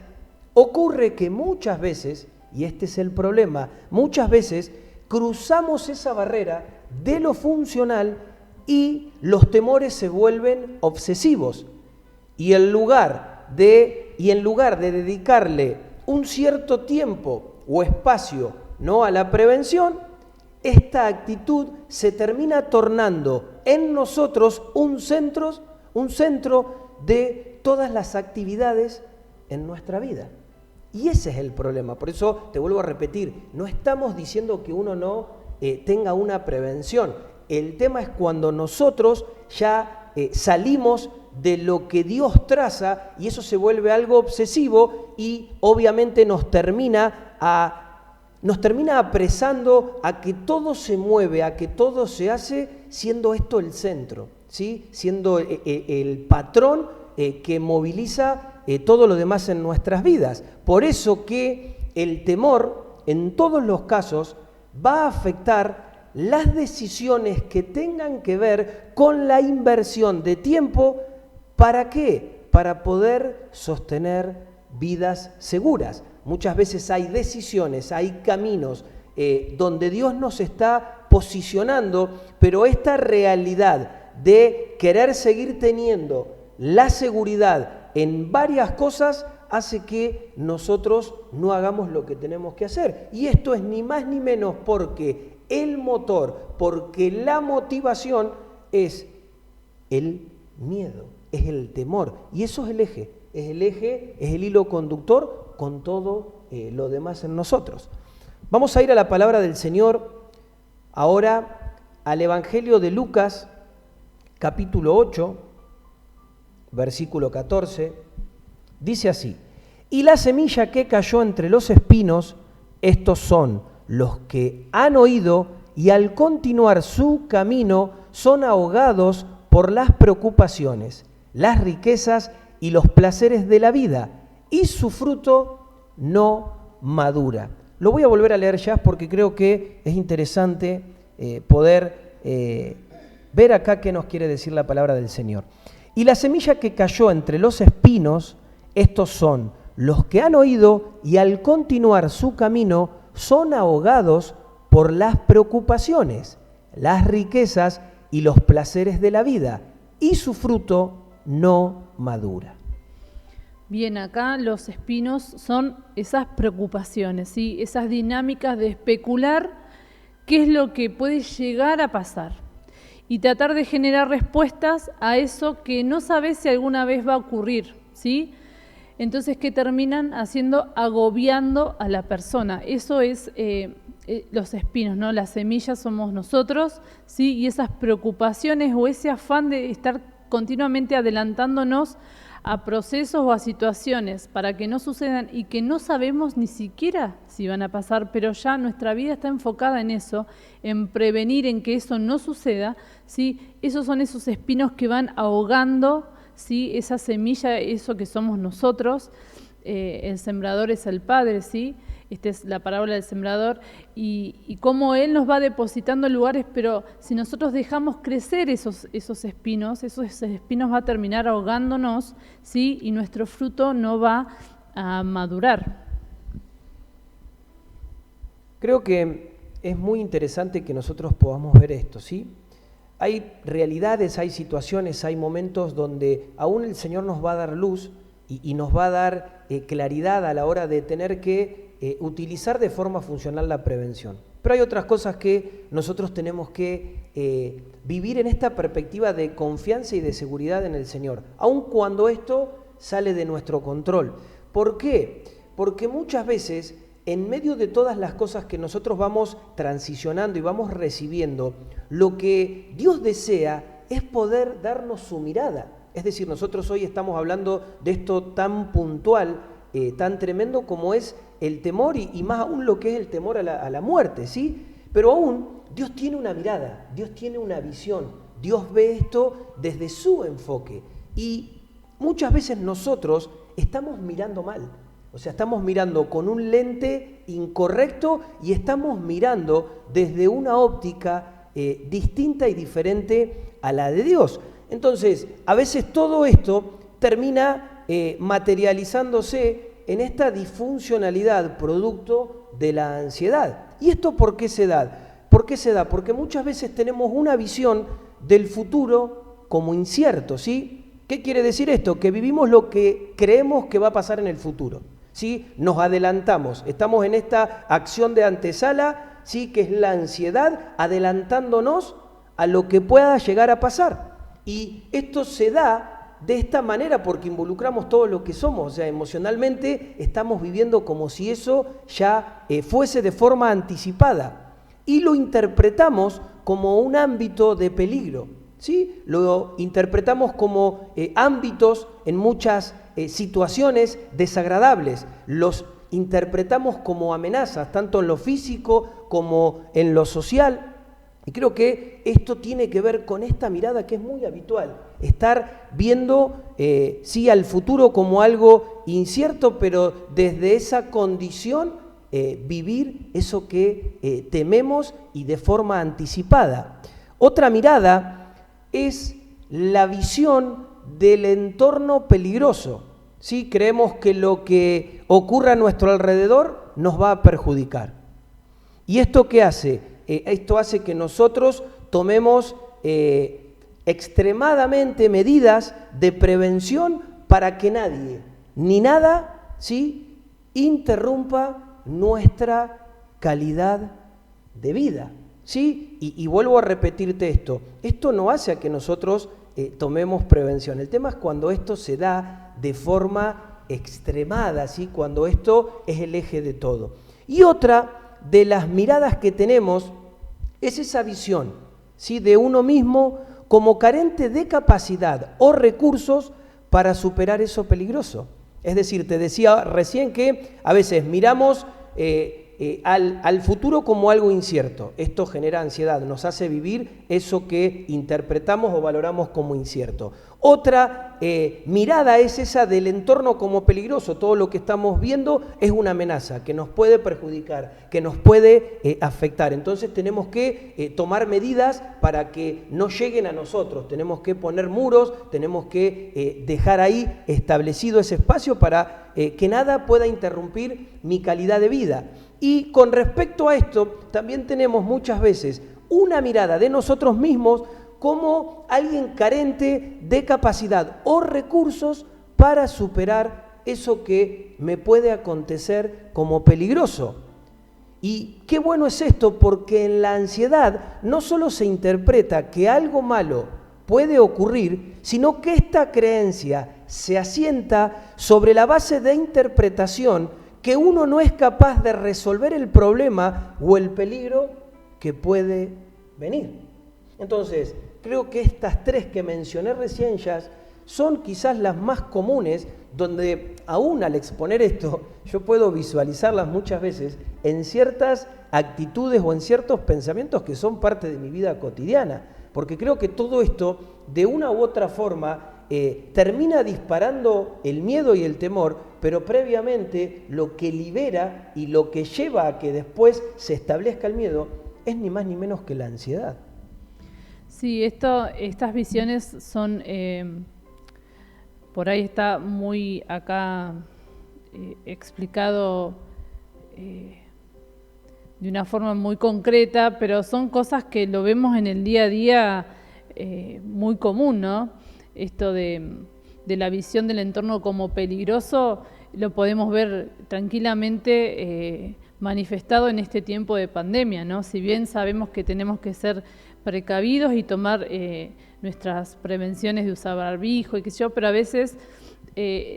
ocurre que muchas veces, y este es el problema, muchas veces cruzamos esa barrera de lo funcional y los temores se vuelven obsesivos. Y en lugar de dedicarle un cierto tiempo o espacio, ¿no?, a la prevención, esta actitud se termina tornando en nosotros un centro de todas las actividades en nuestra vida. Y ese es el problema. Por eso te vuelvo a repetir, no estamos diciendo que uno no tenga una prevención. El tema es cuando nosotros ya salimos de lo que Dios traza y eso se vuelve algo obsesivo y obviamente nos termina apresando a que todo se mueve, a que todo se hace siendo esto el centro, ¿sí?, siendo el patrón que moviliza todo lo demás en nuestras vidas. Por eso que el temor, en todos los casos, va a afectar las decisiones que tengan que ver con la inversión de tiempo. ¿Para qué? Para poder sostener vidas seguras. Muchas veces hay decisiones, hay caminos donde Dios nos está posicionando, pero esta realidad de querer seguir teniendo la seguridad en varias cosas hace que nosotros no hagamos lo que tenemos que hacer. Y esto es ni más ni menos porque el motor, porque la motivación es el miedo, es el temor. Y eso es el eje, es el hilo conductor con todo lo demás en nosotros. Vamos a ir a la palabra del Señor ahora al Evangelio de Lucas, capítulo 8, versículo 14, dice así: y la semilla que cayó entre los espinos, estos son los que han oído y al continuar su camino son ahogados por las preocupaciones, las riquezas y los placeres de la vida, y su fruto no madura. Lo voy a volver a leer ya porque creo que es interesante poder ver acá qué nos quiere decir la palabra del Señor. Y la semilla que cayó entre los espinos, Estos son los que han oído y al continuar su camino son ahogados por las preocupaciones, las riquezas y los placeres de la vida, y su fruto no madura.
Bien, acá los espinos son esas preocupaciones, ¿sí? Esas dinámicas de especular qué es lo que puede llegar a pasar y tratar de generar respuestas a eso que no sabes si alguna vez va a ocurrir, ¿sí? Entonces, ¿qué terminan haciendo? Agobiando a la persona. Eso es los espinos, ¿no? Las semillas somos nosotros, ¿sí? Y esas preocupaciones o ese afán de estar continuamente adelantándonos a procesos o a situaciones para que no sucedan y que no sabemos ni siquiera si van a pasar, pero ya nuestra vida está enfocada en eso, en prevenir, en que eso no suceda, ¿sí? Esos son esos espinos que van ahogando, ¿sí? Esa semilla, eso que somos nosotros. El sembrador es el Padre, ¿sí? Esta es la parábola del sembrador, y cómo Él nos va depositando lugares, pero si nosotros dejamos crecer esos espinos va a terminar ahogándonos, ¿sí? Y nuestro fruto no va a madurar.
Creo que es muy interesante que nosotros podamos ver esto, ¿sí? Hay realidades, hay situaciones, hay momentos donde aún el Señor nos va a dar luz y nos va a dar claridad a la hora de tener que utilizar de forma funcional la prevención. Pero hay otras cosas que nosotros tenemos que vivir en esta perspectiva de confianza y de seguridad en el Señor, aun cuando esto sale de nuestro control. ¿Por qué? Porque muchas veces, en medio de todas las cosas que nosotros vamos transicionando y vamos recibiendo, lo que Dios desea es poder darnos su mirada. Es decir, nosotros hoy estamos hablando de esto tan puntual, tan tremendo como es el temor y más aún lo que es el temor a la muerte, ¿sí? Pero aún Dios tiene una mirada, Dios tiene una visión, Dios ve esto desde su enfoque y muchas veces nosotros estamos mirando mal, o sea, estamos mirando con un lente incorrecto y estamos mirando desde una óptica distinta y diferente a la de Dios. Entonces, a veces todo esto termina materializándose en esta disfuncionalidad producto de la ansiedad. ¿Y esto por qué se da? ¿Por qué se da? Porque muchas veces tenemos una visión del futuro como incierto, ¿sí? ¿Qué quiere decir esto? Que vivimos lo que creemos que va a pasar en el futuro, ¿sí? Nos adelantamos, estamos en esta acción de antesala, ¿sí? Que es la ansiedad, adelantándonos a lo que pueda llegar a pasar. Y esto se da de esta manera porque involucramos todo lo que somos, o sea, emocionalmente estamos viviendo como si eso ya fuese de forma anticipada y lo interpretamos como un ámbito de peligro, ¿sí? Lo interpretamos como ámbitos en muchas situaciones desagradables, los interpretamos como amenazas, tanto en lo físico como en lo social. Y creo que esto tiene que ver con esta mirada que es muy habitual, estar viendo sí al futuro como algo incierto, pero desde esa condición vivir eso que tememos y de forma anticipada. Otra mirada es la visión del entorno peligroso, ¿sí? Creemos que lo que ocurra a nuestro alrededor nos va a perjudicar. ¿Y esto qué hace? Esto hace que nosotros tomemos extremadamente medidas de prevención para que nadie ni nada, ¿sí?, interrumpa nuestra calidad de vida, ¿sí? Y vuelvo a repetirte esto no hace a que nosotros tomemos prevención. El tema es cuando esto se da de forma extremada, ¿sí?, cuando esto es el eje de todo. Y otra de las miradas que tenemos es esa visión, ¿sí?, de uno mismo como carente de capacidad o recursos para superar eso peligroso. Es decir, te decía recién que a veces miramos al futuro como algo incierto. Esto genera ansiedad, nos hace vivir eso que interpretamos o valoramos como incierto. Otra mirada es esa del entorno como peligroso. Todo lo que estamos viendo es una amenaza que nos puede perjudicar, que nos puede afectar. Entonces tenemos que tomar medidas para que no lleguen a nosotros. Tenemos que poner muros, tenemos que dejar ahí establecido ese espacio para que nada pueda interrumpir mi calidad de vida. Y con respecto a esto, también tenemos muchas veces una mirada de nosotros mismos como alguien carente de capacidad o recursos para superar eso que me puede acontecer como peligroso. Y qué bueno es esto, porque en la ansiedad no solo se interpreta que algo malo puede ocurrir, sino que esta creencia se asienta sobre la base de interpretación que uno no es capaz de resolver el problema o el peligro que puede venir. Entonces, creo que estas tres que mencioné recién ya son quizás las más comunes, donde aún al exponer esto, yo puedo visualizarlas muchas veces en ciertas actitudes o en ciertos pensamientos que son parte de mi vida cotidiana, porque creo que todo esto, de una u otra forma, termina disparando el miedo y el temor, pero previamente lo que libera y lo que lleva a que después se establezca el miedo es ni más ni menos que la ansiedad.
Sí, estas visiones son, por ahí está muy acá explicado de una forma muy concreta, pero son cosas que lo vemos en el día a día muy común, ¿no? Esto de la visión del entorno como peligroso lo podemos ver tranquilamente manifestado en este tiempo de pandemia, ¿no? Si bien sabemos que tenemos que ser precavidos y tomar nuestras prevenciones de usar barbijo y qué sé yo, pero a veces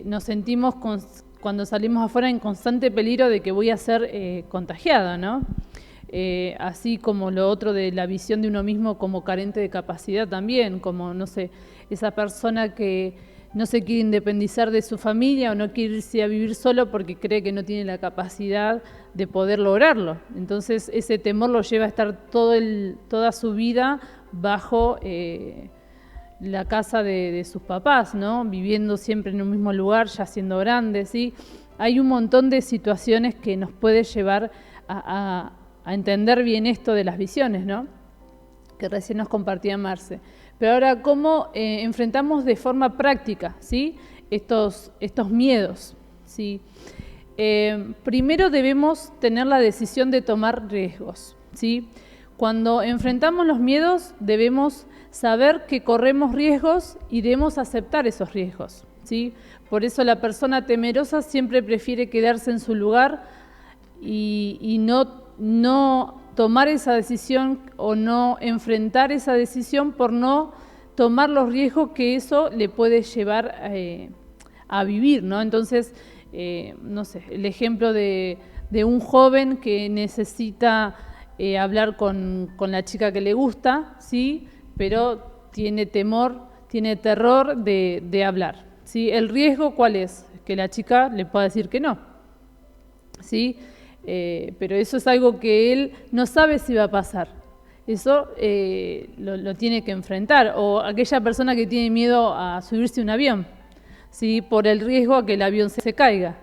nos sentimos cuando salimos afuera en constante peligro de que voy a ser contagiada, ¿no? Así como lo otro de la visión de uno mismo como carente de capacidad también, como, no sé, esa persona que no se quiere independizar de su familia o no quiere irse a vivir solo porque cree que no tiene la capacidad de poder lograrlo. Entonces ese temor lo lleva a estar toda su vida bajo la casa de sus papás, ¿no? Viviendo siempre en un mismo lugar, ya siendo grande, ¿sí? Hay un montón de situaciones que nos puede llevar a entender bien esto de las visiones, ¿no? Que recién nos compartía Marce. Pero ahora, ¿cómo enfrentamos de forma práctica, ¿sí? estos miedos, ¿sí? Primero debemos tener la decisión de tomar riesgos, ¿sí? Cuando enfrentamos los miedos debemos saber que corremos riesgos y debemos aceptar esos riesgos, ¿sí? Por eso la persona temerosa siempre prefiere quedarse en su lugar y no tomar esa decisión o no enfrentar esa decisión por no tomar los riesgos que eso le puede llevar a vivir, ¿no? Entonces, no sé, el ejemplo de un joven que necesita hablar con la chica que le gusta, ¿sí? Pero tiene temor, tiene terror de hablar, ¿sí? ¿El riesgo cuál es? Que la chica le pueda decir que no, ¿sí? Pero eso es algo que él no sabe si va a pasar. Eso lo tiene que enfrentar. O aquella persona que tiene miedo a subirse a un avión, ¿sí? Por el riesgo a que el avión se caiga.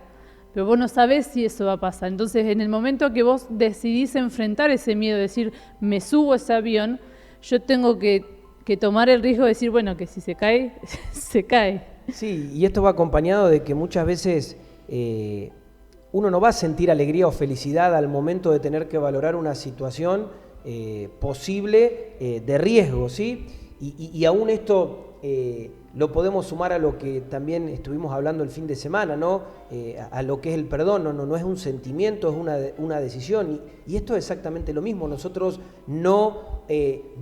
Pero vos no sabés si eso va a pasar. Entonces, en el momento que vos decidís enfrentar ese miedo, decir, me subo a ese avión, yo tengo que tomar el riesgo de decir, bueno, que si se cae, se cae.
Sí, y esto va acompañado de que muchas veces uno no va a sentir alegría o felicidad al momento de tener que valorar una situación posible de riesgo, ¿sí? Y aún esto lo podemos sumar a lo que también estuvimos hablando el fin de semana, ¿no? A lo que es el perdón, no es un sentimiento, es una decisión. Y esto es exactamente lo mismo. Nosotros no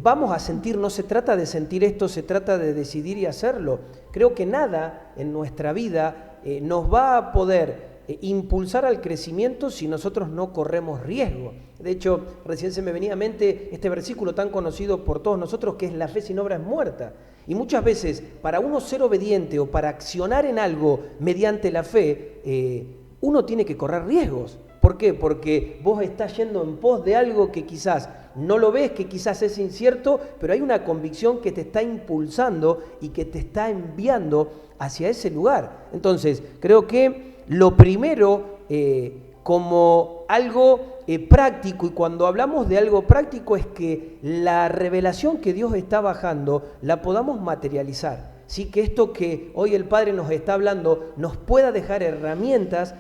vamos a sentir, no se trata de sentir esto, se trata de decidir y hacerlo. Creo que nada en nuestra vida nos va a poder impulsar al crecimiento si nosotros no corremos riesgo. De hecho, recién se me venía a mente este versículo tan conocido por todos nosotros, que es la fe sin obra es muerta. Y muchas veces, para uno ser obediente o para accionar en algo mediante la fe, uno tiene que correr riesgos. ¿Por qué? Porque vos estás yendo en pos de algo que quizás No lo ves, que quizás es incierto, pero hay una convicción que te está impulsando y que te está enviando hacia ese lugar. Entonces, creo que lo primero, como algo práctico, y cuando hablamos de algo práctico es que la revelación que Dios está bajando la podamos materializar. Sí, que esto que hoy el Padre nos está hablando nos pueda dejar herramientas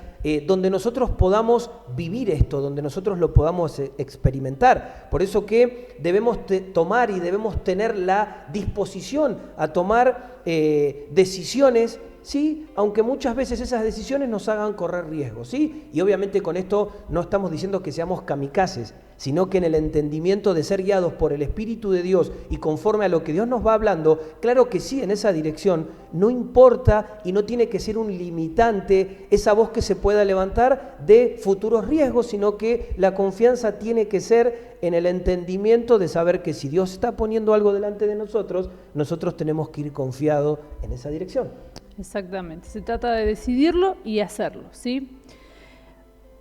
donde nosotros podamos vivir esto, donde nosotros lo podamos experimentar. Por eso que debemos tomar y debemos tener la disposición a tomar decisiones, ¿sí? Aunque muchas veces esas decisiones nos hagan correr riesgos, ¿sí? Y obviamente con esto no estamos diciendo que seamos kamikazes, sino que en el entendimiento de ser guiados por el Espíritu de Dios y conforme a lo que Dios nos va hablando, claro que sí, en esa dirección, no importa y no tiene que ser un limitante esa voz que se pueda levantar de futuros riesgos, sino que la confianza tiene que ser en el entendimiento de saber que si Dios está poniendo algo delante de nosotros, nosotros tenemos que ir confiados en esa dirección.
Exactamente, se trata de decidirlo y hacerlo, ¿sí?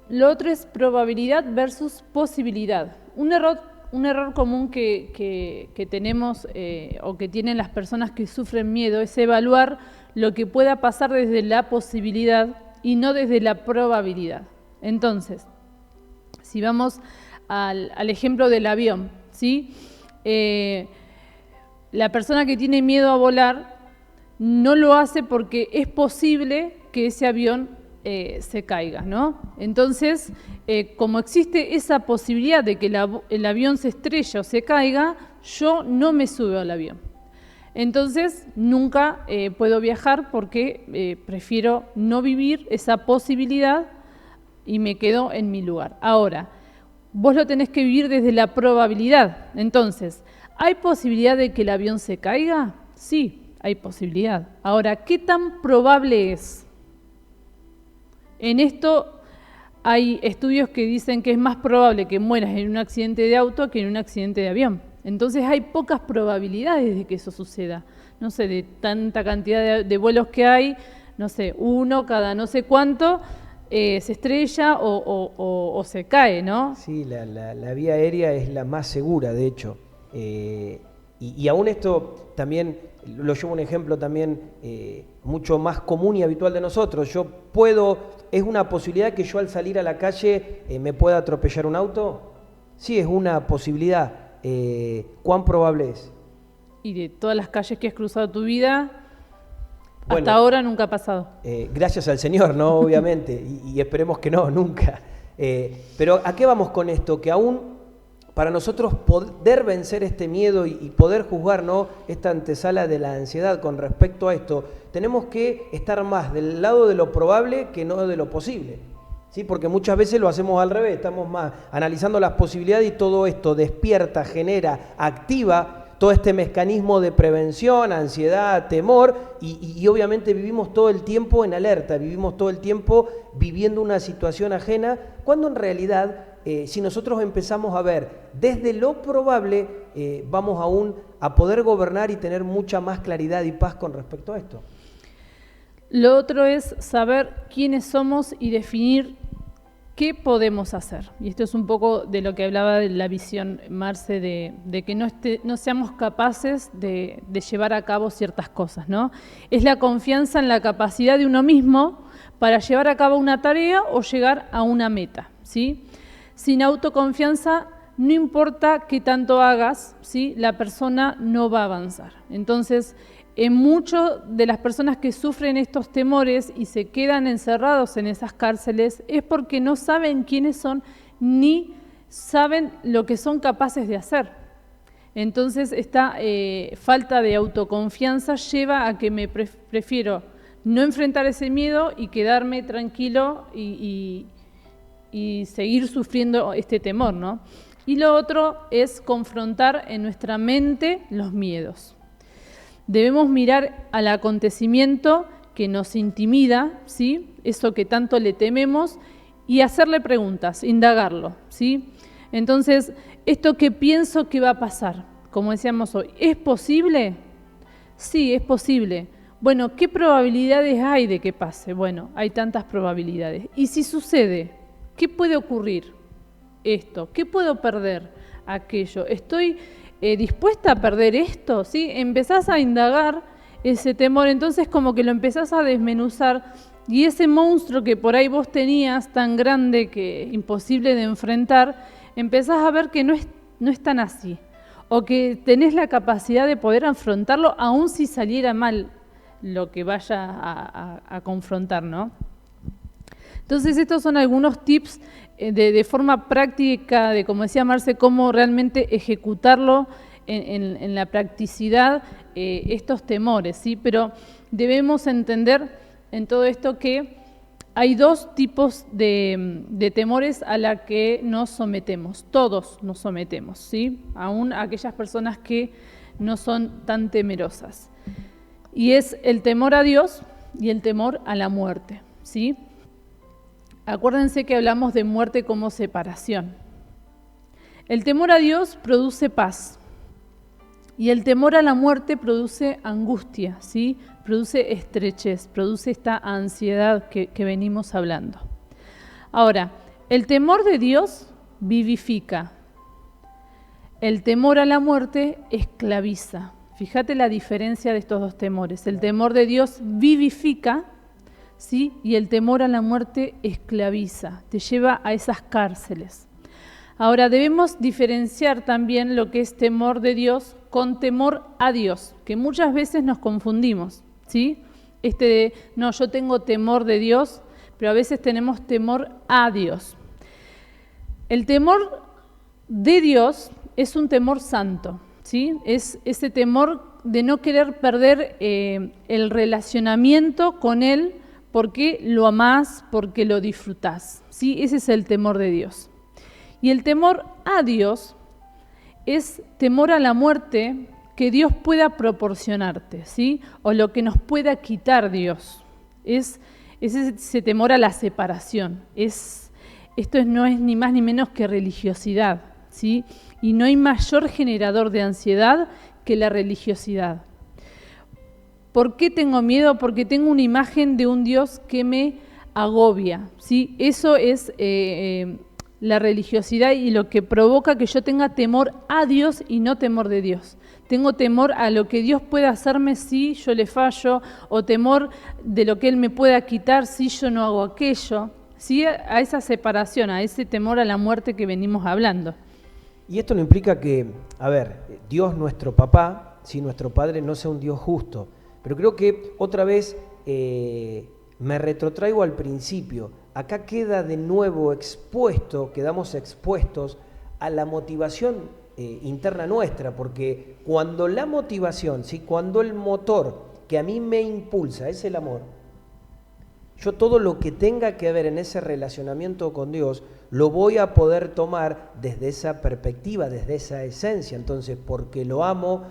Lo otro es probabilidad versus posibilidad. Un error común que tenemos o que tienen las personas que sufren miedo es evaluar lo que pueda pasar desde la posibilidad y no desde la probabilidad. Entonces, si vamos al ejemplo del avión, ¿sí? La persona que tiene miedo a volar no lo hace porque es posible que ese avión se caiga, ¿no? Entonces, como existe esa posibilidad de que el avión se estrelle o se caiga, yo no me subo al avión. Entonces, nunca puedo viajar porque prefiero no vivir esa posibilidad y me quedo en mi lugar. Ahora, vos lo tenés que vivir desde la probabilidad. Entonces, ¿hay posibilidad de que el avión se caiga? Sí, hay posibilidad. Ahora, ¿qué tan probable es? En esto hay estudios que dicen que es más probable que mueras en un accidente de auto que en un accidente de avión. Entonces hay pocas probabilidades de que eso suceda. No sé, de tanta cantidad de vuelos que hay, no sé, uno cada no sé cuánto se estrella o se cae, ¿no?
Sí, la vía aérea es la más segura, de hecho. Y aún esto también lo llevo un ejemplo también mucho más común y habitual de nosotros. ¿Es una posibilidad que yo al salir a la calle me pueda atropellar un auto? Sí, es una posibilidad. ¿Cuán probable es?
Y de todas las calles que has cruzado tu vida,
bueno,
hasta ahora nunca ha pasado.
Gracias al Señor, ¿no? Obviamente, y esperemos que no, nunca. Pero ¿a qué vamos con esto? Que aún para nosotros poder vencer este miedo y poder juzgar, ¿no?, esta antesala de la ansiedad con respecto a esto, tenemos que estar más del lado de lo probable que no de lo posible, ¿sí? Porque muchas veces lo hacemos al revés, estamos más analizando las posibilidades y todo esto despierta, genera, activa todo este mecanismo de prevención, ansiedad, temor y obviamente vivimos todo el tiempo en alerta, vivimos todo el tiempo viviendo una situación ajena, cuando en realidad si nosotros empezamos a ver desde lo probable, vamos aún a poder gobernar y tener mucha más claridad y paz con respecto a esto.
Lo otro es saber quiénes somos y definir qué podemos hacer. Y esto es un poco de lo que hablaba de la visión, Marce, de que no seamos capaces de llevar a cabo ciertas cosas, ¿no? Es la confianza en la capacidad de uno mismo para llevar a cabo una tarea o llegar a una meta, ¿sí? Sin autoconfianza, no importa qué tanto hagas, ¿sí?, la persona no va a avanzar. Entonces, en muchas de las personas que sufren estos temores y se quedan encerrados en esas cárceles es porque no saben quiénes son ni saben lo que son capaces de hacer. Entonces, esta falta de autoconfianza lleva a que me prefiero no enfrentar ese miedo y quedarme tranquilo y seguir sufriendo este temor, ¿no? Y lo otro es confrontar en nuestra mente los miedos. Debemos mirar al acontecimiento que nos intimida, ¿sí?, eso que tanto le tememos, y hacerle preguntas, indagarlo, ¿sí? Entonces, esto que pienso que va a pasar, como decíamos hoy, ¿es posible? Sí, es posible. Bueno, ¿qué probabilidades hay de que pase? Bueno, hay tantas probabilidades. ¿Y si sucede? ¿Qué puede ocurrir? Esto, ¿qué puedo perder? aquello? ¿Estoy dispuesta a perder esto? ¿Sí? Empezás a indagar ese temor, entonces como que lo empezás a desmenuzar y ese monstruo que por ahí vos tenías tan grande que imposible de enfrentar, empezás a ver que no es tan así, o que tenés la capacidad de poder afrontarlo aun si saliera mal lo que vaya a confrontar, ¿no? Entonces estos son algunos tips de forma práctica, de como decía Marce, cómo realmente ejecutarlo en la practicidad, estos temores, ¿sí? Pero debemos entender en todo esto que hay dos tipos de temores a la que nos sometemos, todos nos sometemos, ¿sí? Aún aquellas personas que no son tan temerosas. Y es el temor a Dios y el temor a la muerte, ¿sí? Acuérdense que hablamos de muerte como separación. El temor a Dios produce paz y el temor a la muerte produce angustia, ¿sí? Produce estrechez, produce esta ansiedad que venimos hablando. Ahora, el temor de Dios vivifica. El temor a la muerte esclaviza. Fíjate la diferencia de estos dos temores. El temor de Dios vivifica, ¿sí? Y el temor a la muerte esclaviza, te lleva a esas cárceles. Ahora, debemos diferenciar también lo que es temor de Dios con temor a Dios, que muchas veces nos confundimos, ¿sí? No, yo tengo temor de Dios, pero a veces tenemos temor a Dios. El temor de Dios es un temor santo, ¿sí? Es ese temor de no querer perder el relacionamiento con Él porque lo amás, porque lo disfrutás, ¿sí? Ese es el temor de Dios. Y el temor a Dios es temor a la muerte que Dios pueda proporcionarte, ¿sí? O lo que nos pueda quitar Dios. Es ese temor a la separación. Esto no es ni más ni menos que religiosidad, ¿sí? Y no hay mayor generador de ansiedad que la religiosidad. ¿Por qué tengo miedo? Porque tengo una imagen de un Dios que me agobia, ¿sí? Eso es la religiosidad y lo que provoca que yo tenga temor a Dios y no temor de Dios. Tengo temor a lo que Dios pueda hacerme si yo le fallo, o temor de lo que Él me pueda quitar si yo no hago aquello, ¿sí? A esa separación, a ese temor a la muerte que venimos hablando.
Y esto no implica que, Dios nuestro papá, si nuestro padre no sea un Dios justo, pero creo que otra vez me retrotraigo al principio. Acá queda de nuevo quedamos expuestos a la motivación interna nuestra, porque cuando la motivación, ¿sí? Cuando el motor que a mí me impulsa es el amor, yo todo lo que tenga que ver en ese relacionamiento con Dios lo voy a poder tomar desde esa perspectiva, desde esa esencia. Entonces, porque lo amo,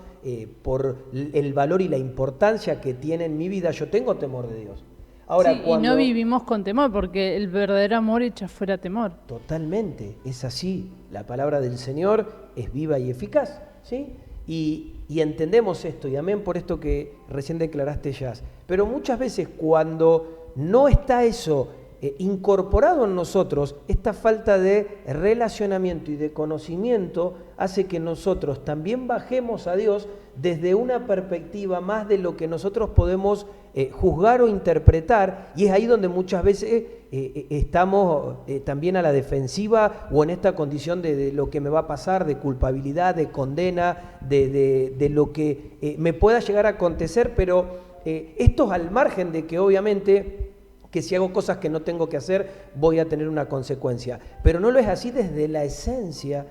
por el valor y la importancia que tiene en mi vida, yo tengo temor de Dios. Ahora,
sí, y no vivimos con temor, porque el verdadero amor echa fuera temor.
Totalmente, es así. La palabra del Señor es viva y eficaz, ¿sí? Y entendemos esto, y amén por esto que recién declaraste, Jazz. Pero muchas veces cuando no está eso incorporado en nosotros, esta falta de relacionamiento y de conocimiento hace que nosotros también bajemos a Dios desde una perspectiva más de lo que nosotros podemos juzgar o interpretar, y es ahí donde muchas veces estamos también a la defensiva o en esta condición de lo que me va a pasar, de culpabilidad, de condena, de lo que me pueda llegar a acontecer, pero esto es al margen de que obviamente que si hago cosas que no tengo que hacer voy a tener una consecuencia, pero no lo es así desde la esencia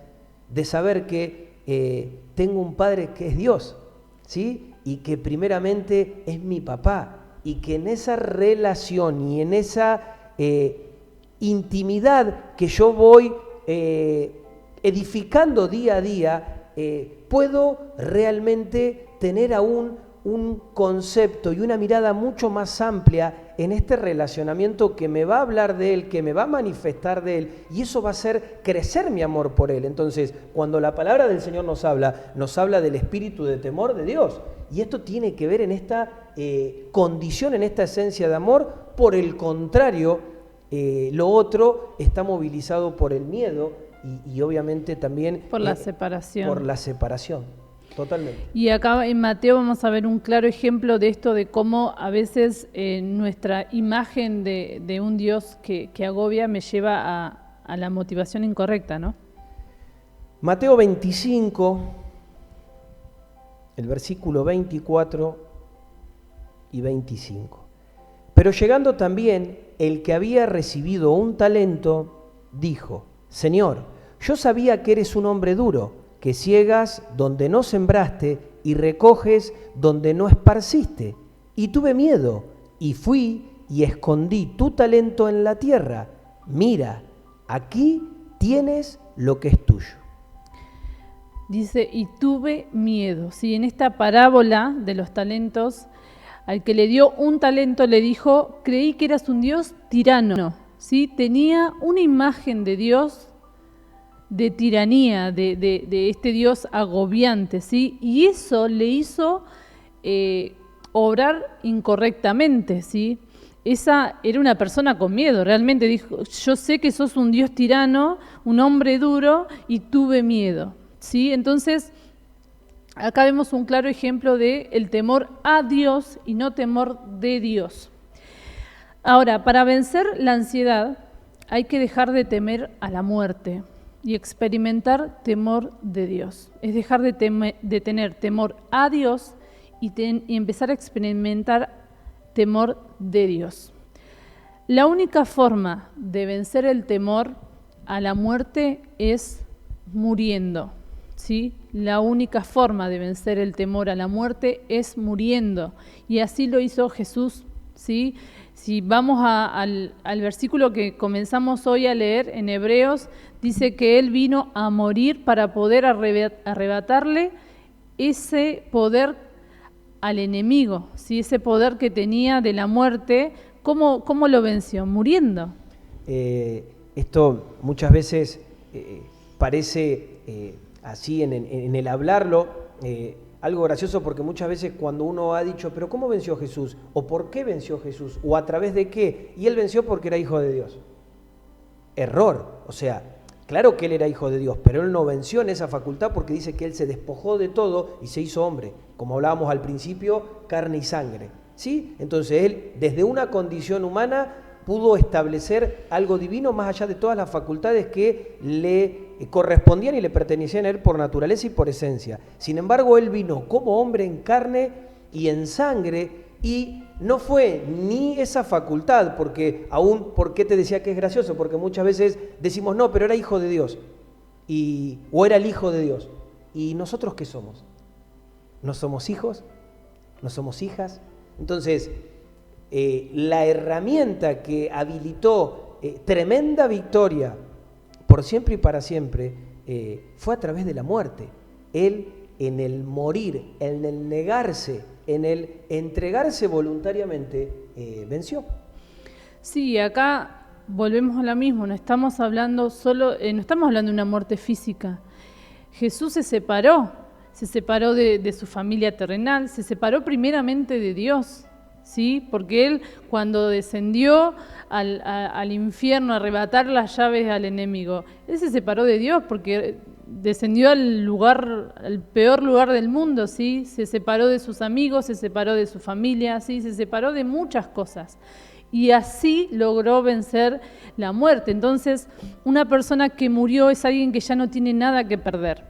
de saber que tengo un Padre que es Dios, ¿sí? Y que primeramente es mi papá, y que en esa relación y en esa intimidad que yo voy edificando día a día, puedo realmente tener aún un concepto y una mirada mucho más amplia en este relacionamiento que me va a hablar de Él, que me va a manifestar de Él, y eso va a hacer crecer mi amor por Él. Entonces, cuando la palabra del Señor nos habla del espíritu de temor de Dios, y esto tiene que ver en esta condición, en esta esencia de amor. Por el contrario, lo otro está movilizado por el miedo y obviamente también
por la separación.
Por la separación, totalmente.
Y acá en Mateo vamos a ver un claro ejemplo de esto, de cómo a veces nuestra imagen de un Dios que agobia me lleva a la motivación incorrecta, ¿no?
Mateo 25, el versículo 24 y 25. Pero llegando también el que había recibido un talento, dijo: Señor, yo sabía que eres un hombre duro, que ciegas donde no sembraste y recoges donde no esparciste. Y tuve miedo, y fui y escondí tu talento en la tierra. Mira, aquí tienes lo que es tuyo.
Dice, y tuve miedo. ¿Sí? En esta parábola de los talentos, al que le dio un talento le dijo: creí que eras un Dios tirano. ¿Sí? Tenía una imagen de Dios de tiranía, de este Dios agobiante, ¿sí? Y eso le hizo obrar incorrectamente, ¿sí? Esa era una persona con miedo, realmente dijo: yo sé que sos un Dios tirano, un hombre duro, y tuve miedo, ¿sí? Entonces, acá vemos un claro ejemplo de el temor a Dios y no temor de Dios. Ahora, para vencer la ansiedad hay que dejar de temer a la muerte y experimentar temor de Dios. Es dejar de tener temor a Dios y empezar a experimentar temor de Dios. La única forma de vencer el temor a la muerte es muriendo, ¿sí? La única forma de vencer el temor a la muerte es muriendo. Y así lo hizo Jesús, ¿sí? Si vamos al versículo que comenzamos hoy a leer en Hebreos, dice que Él vino a morir para poder arrebatarle ese poder al enemigo, ¿sí? Ese poder que tenía de la muerte. ¿Cómo lo venció? Muriendo.
Esto muchas veces parece así en el hablarlo, algo gracioso, porque muchas veces cuando uno ha dicho, pero ¿cómo venció Jesús? ¿O por qué venció Jesús? ¿O a través de qué? Y Él venció porque era hijo de Dios. Error. O sea, claro que Él era hijo de Dios, pero Él no venció en esa facultad porque dice que Él se despojó de todo y se hizo hombre. Como hablábamos al principio, carne y sangre, ¿sí? Entonces Él, desde una condición humana, pudo establecer algo divino más allá de todas las facultades que le correspondían y le pertenecían a Él por naturaleza y por esencia. Sin embargo, Él vino como hombre en carne y en sangre, y no fue ni esa facultad, porque aún, ¿por qué te decía que es gracioso? Porque muchas veces decimos, no, pero era hijo de Dios, o era el hijo de Dios. ¿Y nosotros qué somos? ¿No somos hijos? ¿No somos hijas? Entonces, la herramienta que habilitó tremenda victoria por siempre y para siempre fue a través de la muerte. Él, en el morir, en el negarse, en el entregarse voluntariamente, venció. Sí, acá volvemos a lo mismo, no estamos hablando de una muerte física. Jesús se separó de su familia terrenal, se separó primeramente de Dios, ¿sí? Porque Él, cuando descendió al infierno a arrebatar las llaves al enemigo, Él se separó de Dios porque descendió al peor lugar del mundo, ¿sí? Se separó de sus amigos, se separó de su familia, ¿sí? Se separó de muchas cosas. Y así logró vencer la muerte. Entonces, una persona que murió es alguien que ya no tiene nada que perder.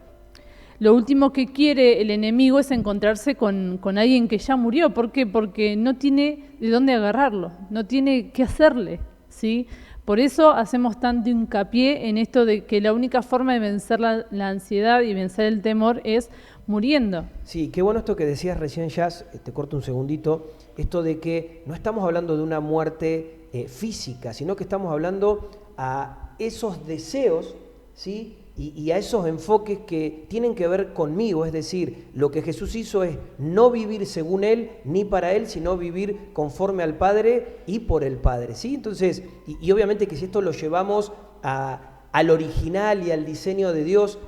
Lo último que quiere el enemigo es encontrarse con alguien que ya murió. ¿Por qué? Porque no tiene de dónde agarrarlo, no tiene qué hacerle, ¿sí? Por eso hacemos tanto hincapié en esto de que la única forma de vencer la ansiedad y vencer el temor es muriendo. Sí, qué bueno esto que decías recién, Jazz, te corto un segundito, esto de que no estamos hablando de una muerte física, sino que estamos hablando a esos deseos, ¿sí? Y a esos enfoques que tienen que ver conmigo, es decir, lo que Jesús hizo es no vivir según Él ni para Él, sino vivir conforme al Padre y por el Padre, ¿sí? Entonces, y obviamente que si esto lo llevamos al original y al diseño de Dios,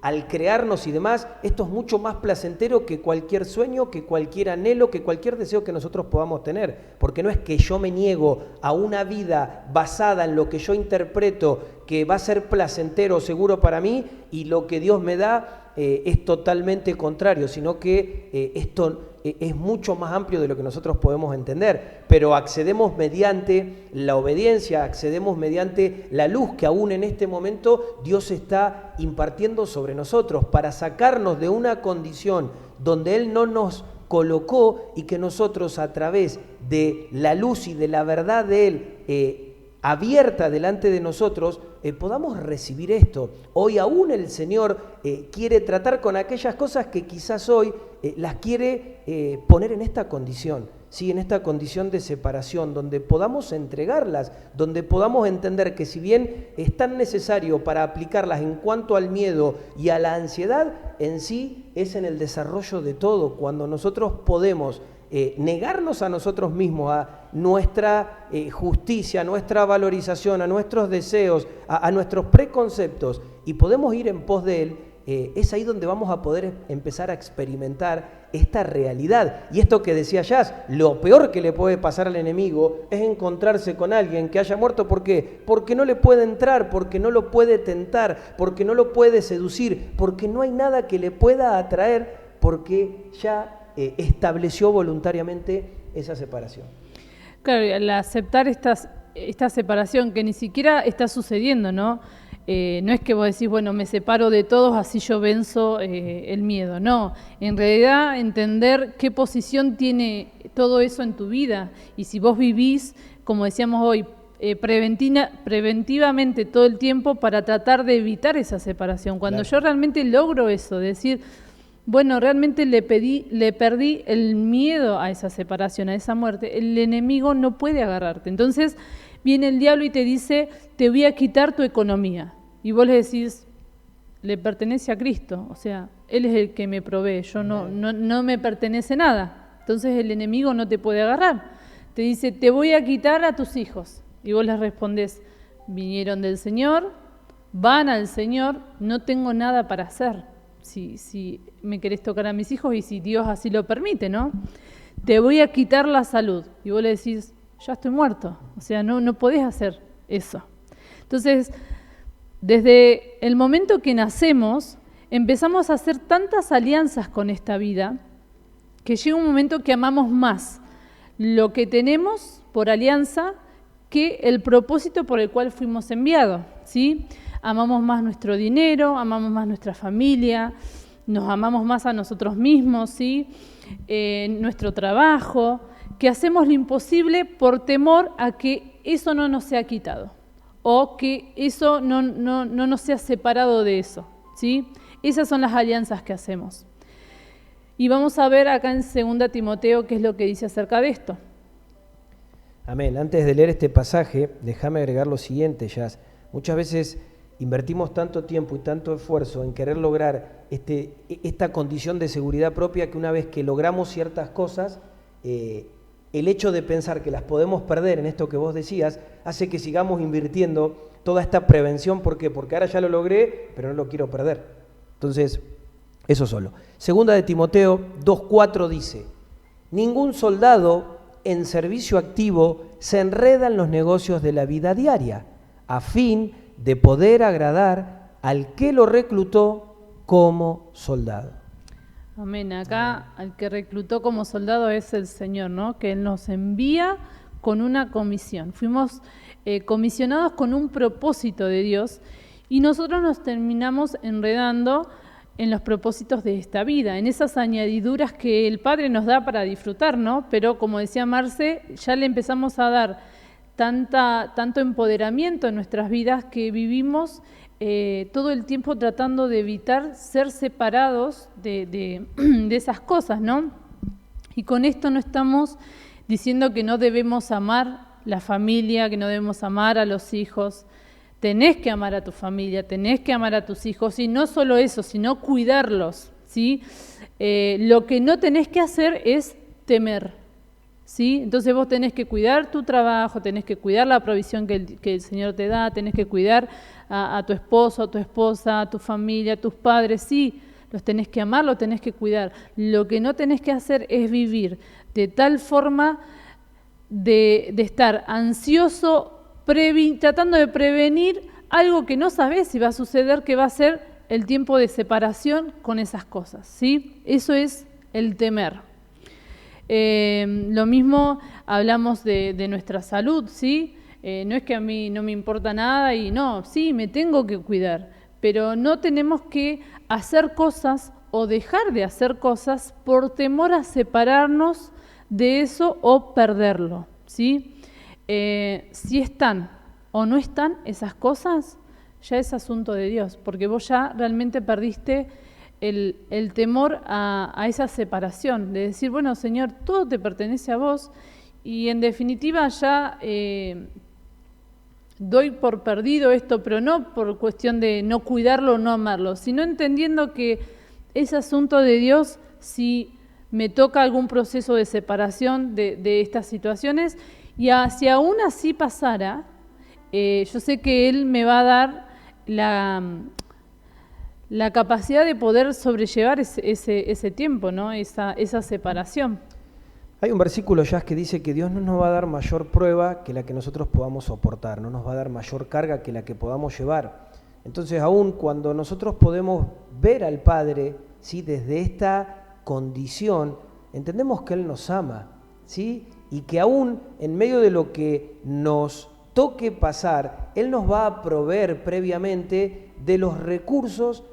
al crearnos y demás, esto es mucho más placentero que cualquier sueño, que cualquier anhelo, que cualquier deseo que nosotros podamos tener. Porque no es que yo me niego a una vida basada en lo que yo interpreto que va a ser placentero, seguro para mí, y lo que Dios me da es totalmente contrario, sino que esto es mucho más amplio de lo que nosotros podemos entender, pero accedemos mediante la obediencia, accedemos mediante la luz que aún en este momento Dios está impartiendo sobre nosotros para sacarnos de una condición donde Él no nos colocó y que nosotros a través de la luz y de la verdad de Él abierta delante de nosotros, podamos recibir esto. Hoy aún el Señor quiere tratar con aquellas cosas que quizás hoy las quiere poner en esta condición, ¿sí? En esta condición de separación, donde podamos entregarlas, donde podamos entender que si bien es tan necesario para aplicarlas en cuanto al miedo y a la ansiedad, en sí es en el desarrollo de todo, cuando nosotros podemos negarnos a nosotros mismos, a nuestra justicia, a nuestra valorización, a nuestros deseos, a nuestros preconceptos, y podemos ir en pos de Él, es ahí donde vamos a poder empezar a experimentar esta realidad. Y esto que decía Jazz, lo peor que le puede pasar al enemigo es encontrarse con alguien que haya muerto. ¿Por qué? Porque no le puede entrar, porque no lo puede tentar, porque no lo puede seducir, porque no hay nada que le pueda atraer, porque ya estableció voluntariamente esa separación.
Claro, y al aceptar esta separación que ni siquiera está sucediendo, ¿no? No es que vos decís, bueno, me separo de todos, así yo venzo el miedo. No, en realidad entender qué posición tiene todo eso en tu vida. Y si vos vivís, como decíamos hoy, preventivamente todo el tiempo para tratar de evitar esa separación. Cuando yo realmente logro eso, decir, bueno, realmente le perdí el miedo a esa separación, a esa muerte, el enemigo no puede agarrarte. Entonces viene el diablo y te dice, te voy a quitar tu economía. Y vos le decís, le pertenece a Cristo, o sea, Él es el que me provee, yo no me pertenece nada. Entonces el enemigo no te puede agarrar. Te dice, te voy a quitar a tus hijos. Y vos les respondés, vinieron del Señor, van al Señor, no tengo nada para hacer. Si me querés tocar a mis hijos y si Dios así lo permite, ¿no? Te voy a quitar la salud. Y vos le decís, ya estoy muerto. O sea, no podés hacer eso. Entonces, desde el momento que nacemos, empezamos a hacer tantas alianzas con esta vida que llega un momento que amamos más lo que tenemos por alianza que el propósito por el cual fuimos enviados, ¿sí? Amamos más nuestro dinero, amamos más nuestra familia, nos amamos más a nosotros mismos, ¿sí? Nuestro trabajo, que hacemos lo imposible por temor a que eso no nos sea quitado o que eso no nos sea separado de eso, ¿sí? Esas son las alianzas que hacemos. Y vamos a ver acá en 2 Timoteo qué es lo que dice acerca de esto.
Amén. Antes de leer este pasaje, déjame agregar lo siguiente, Jazz. Muchas veces invertimos tanto tiempo y tanto esfuerzo en querer lograr esta condición de seguridad propia que una vez que logramos ciertas cosas, el hecho de pensar que las podemos perder en esto que vos decías, hace que sigamos invirtiendo toda esta prevención. ¿Por qué? Porque ahora ya lo logré, pero no lo quiero perder. Entonces, eso solo. 2 Timoteo 2:4 dice, ningún soldado en servicio activo se enreda en los negocios de la vida diaria, a fin de poder agradar al que lo reclutó como soldado.
Amén. Acá al que reclutó como soldado es el Señor, ¿no? Que Él nos envía con una comisión. Fuimos comisionados con un propósito de Dios y nosotros nos terminamos enredando en los propósitos de esta vida, en esas añadiduras que el Padre nos da para disfrutar, ¿no? Pero como decía Marce, ya le empezamos a dar tanto empoderamiento en nuestras vidas que vivimos todo el tiempo tratando de evitar ser separados de esas cosas, ¿no? Y con esto no estamos diciendo que no debemos amar la familia, que no debemos amar a los hijos. Tenés que amar a tu familia, tenés que amar a tus hijos, y no solo eso, sino cuidarlos, ¿sí? Lo que no tenés que hacer es temer, ¿sí? Entonces vos tenés que cuidar tu trabajo, tenés que cuidar la provisión que el Señor te da, tenés que cuidar a tu esposo, a tu esposa, a tu familia, a tus padres, sí, los tenés que amar, los tenés que cuidar. Lo que no tenés que hacer es vivir de tal forma de estar ansioso, tratando de prevenir algo que no sabés si va a suceder, que va a ser el tiempo de separación con esas cosas, ¿sí? Eso es el temer. Lo mismo hablamos de nuestra salud, ¿sí? No es que a mí no me importa nada y no, sí, me tengo que cuidar, pero no tenemos que hacer cosas o dejar de hacer cosas por temor a separarnos de eso o perderlo, ¿sí? Si están o no están esas cosas, ya es asunto de Dios, porque vos ya realmente perdiste el temor a esa separación, de decir, bueno, Señor, todo te pertenece a vos, y en definitiva ya doy por perdido esto, pero no por cuestión de no cuidarlo o no amarlo, sino entendiendo que es asunto de Dios si me toca algún proceso de separación de estas situaciones, y si aún así pasara, yo sé que Él me va a dar la capacidad de poder sobrellevar ese tiempo, ¿no? Esa separación.
Hay un versículo ya que dice que Dios no nos va a dar mayor prueba que la que nosotros podamos soportar, no nos va a dar mayor carga que la que podamos llevar. Entonces, aún cuando nosotros podemos ver al Padre, ¿sí?, desde esta condición, entendemos que Él nos ama, ¿sí?, y que aún en medio de lo que nos toque pasar, Él nos va a proveer previamente de los recursos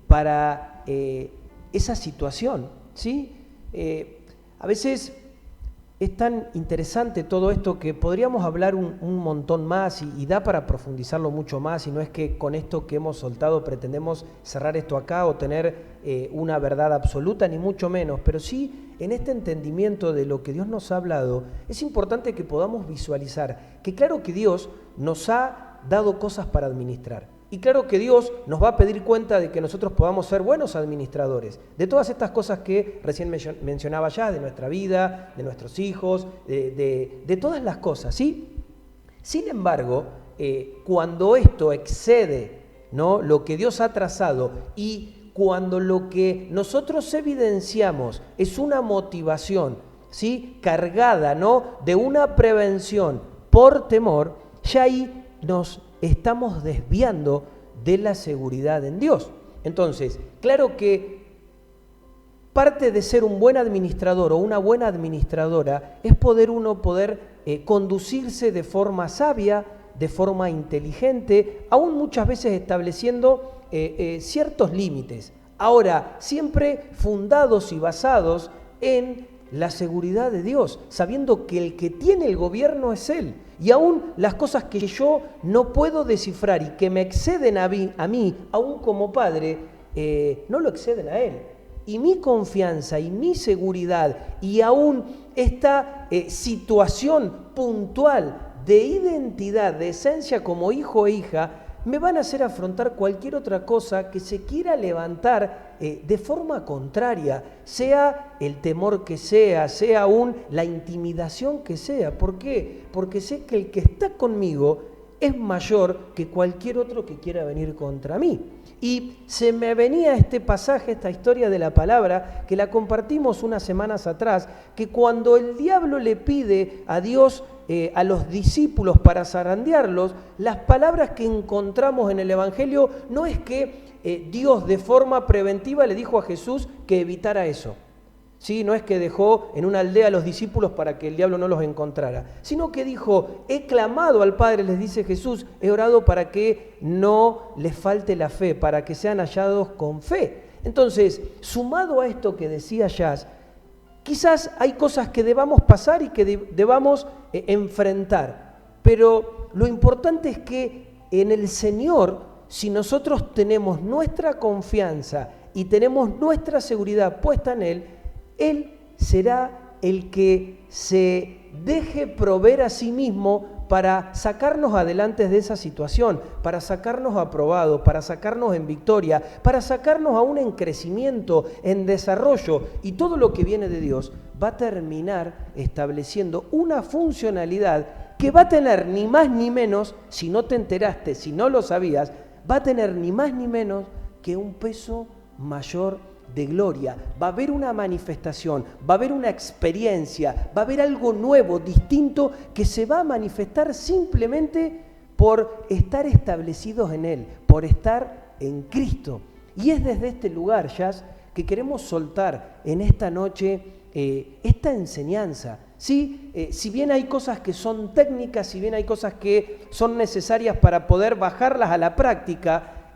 para esa situación, ¿sí? A veces es tan interesante todo esto que podríamos hablar un montón más y da para profundizarlo mucho más, y no es que con esto que hemos soltado pretendemos cerrar esto acá o tener una verdad absoluta, ni mucho menos, pero sí en este entendimiento de lo que Dios nos ha hablado, es importante que podamos visualizar que claro que Dios nos ha dado cosas para administrar. Y claro que Dios nos va a pedir cuenta de que nosotros podamos ser buenos administradores de todas estas cosas que recién mencionaba ya, de nuestra vida, de nuestros hijos, de todas las cosas, ¿sí? Sin embargo, cuando esto excede, ¿no?, lo que Dios ha trazado, y cuando lo que nosotros evidenciamos es una motivación, ¿sí?, cargada, ¿no?, de una prevención por temor, ya ahí nos estamos desviando de la seguridad en Dios. Entonces, claro que parte de ser un buen administrador o una buena administradora es uno poder conducirse de forma sabia, de forma inteligente, aún muchas veces estableciendo ciertos límites. Ahora, siempre fundados y basados en la seguridad de Dios, sabiendo que el que tiene el gobierno es Él. Y aún las cosas que yo no puedo descifrar y que me exceden a mí, aún como padre, no lo exceden a Él. Y mi confianza y mi seguridad y aún esta situación puntual de identidad, de esencia como hijo e hija, me van a hacer afrontar cualquier otra cosa que se quiera levantar de forma contraria, sea el temor que sea aún la intimidación que sea. ¿Por qué? Porque sé que el que está conmigo es mayor que cualquier otro que quiera venir contra mí. Y se me venía este pasaje, esta historia de la palabra, que la compartimos unas semanas atrás, que cuando el diablo le pide a Dios, a los discípulos para zarandearlos, las palabras que encontramos en el Evangelio no es que Dios de forma preventiva le dijo a Jesús que evitara eso. ¿Sí? No es que dejó en una aldea a los discípulos para que el diablo no los encontrara, sino que dijo, he clamado al Padre, les dice Jesús, he orado para que no les falte la fe, para que sean hallados con fe. Entonces, sumado a esto que decía Jazz, quizás hay cosas que debamos pasar y que debamos enfrentar, pero lo importante es que en el Señor, si nosotros tenemos nuestra confianza y tenemos nuestra seguridad puesta en Él, Él será el que se deje proveer a sí mismo para sacarnos adelante de esa situación, para sacarnos aprobados, para sacarnos en victoria, para sacarnos aún en crecimiento, en desarrollo, y todo lo que viene de Dios va a terminar estableciendo una funcionalidad que va a tener ni más ni menos, si no te enteraste, si no lo sabías, va a tener ni más ni menos que un peso mayor de gloria. Va a haber una manifestación, va a haber una experiencia, va a haber algo nuevo, distinto, que se va a manifestar simplemente por estar establecidos en Él, por estar en Cristo. Y es desde este lugar, Jazz, que queremos soltar en esta noche esta enseñanza. ¿Sí? Si bien hay cosas que son técnicas, si bien hay cosas que son necesarias para poder bajarlas a la práctica,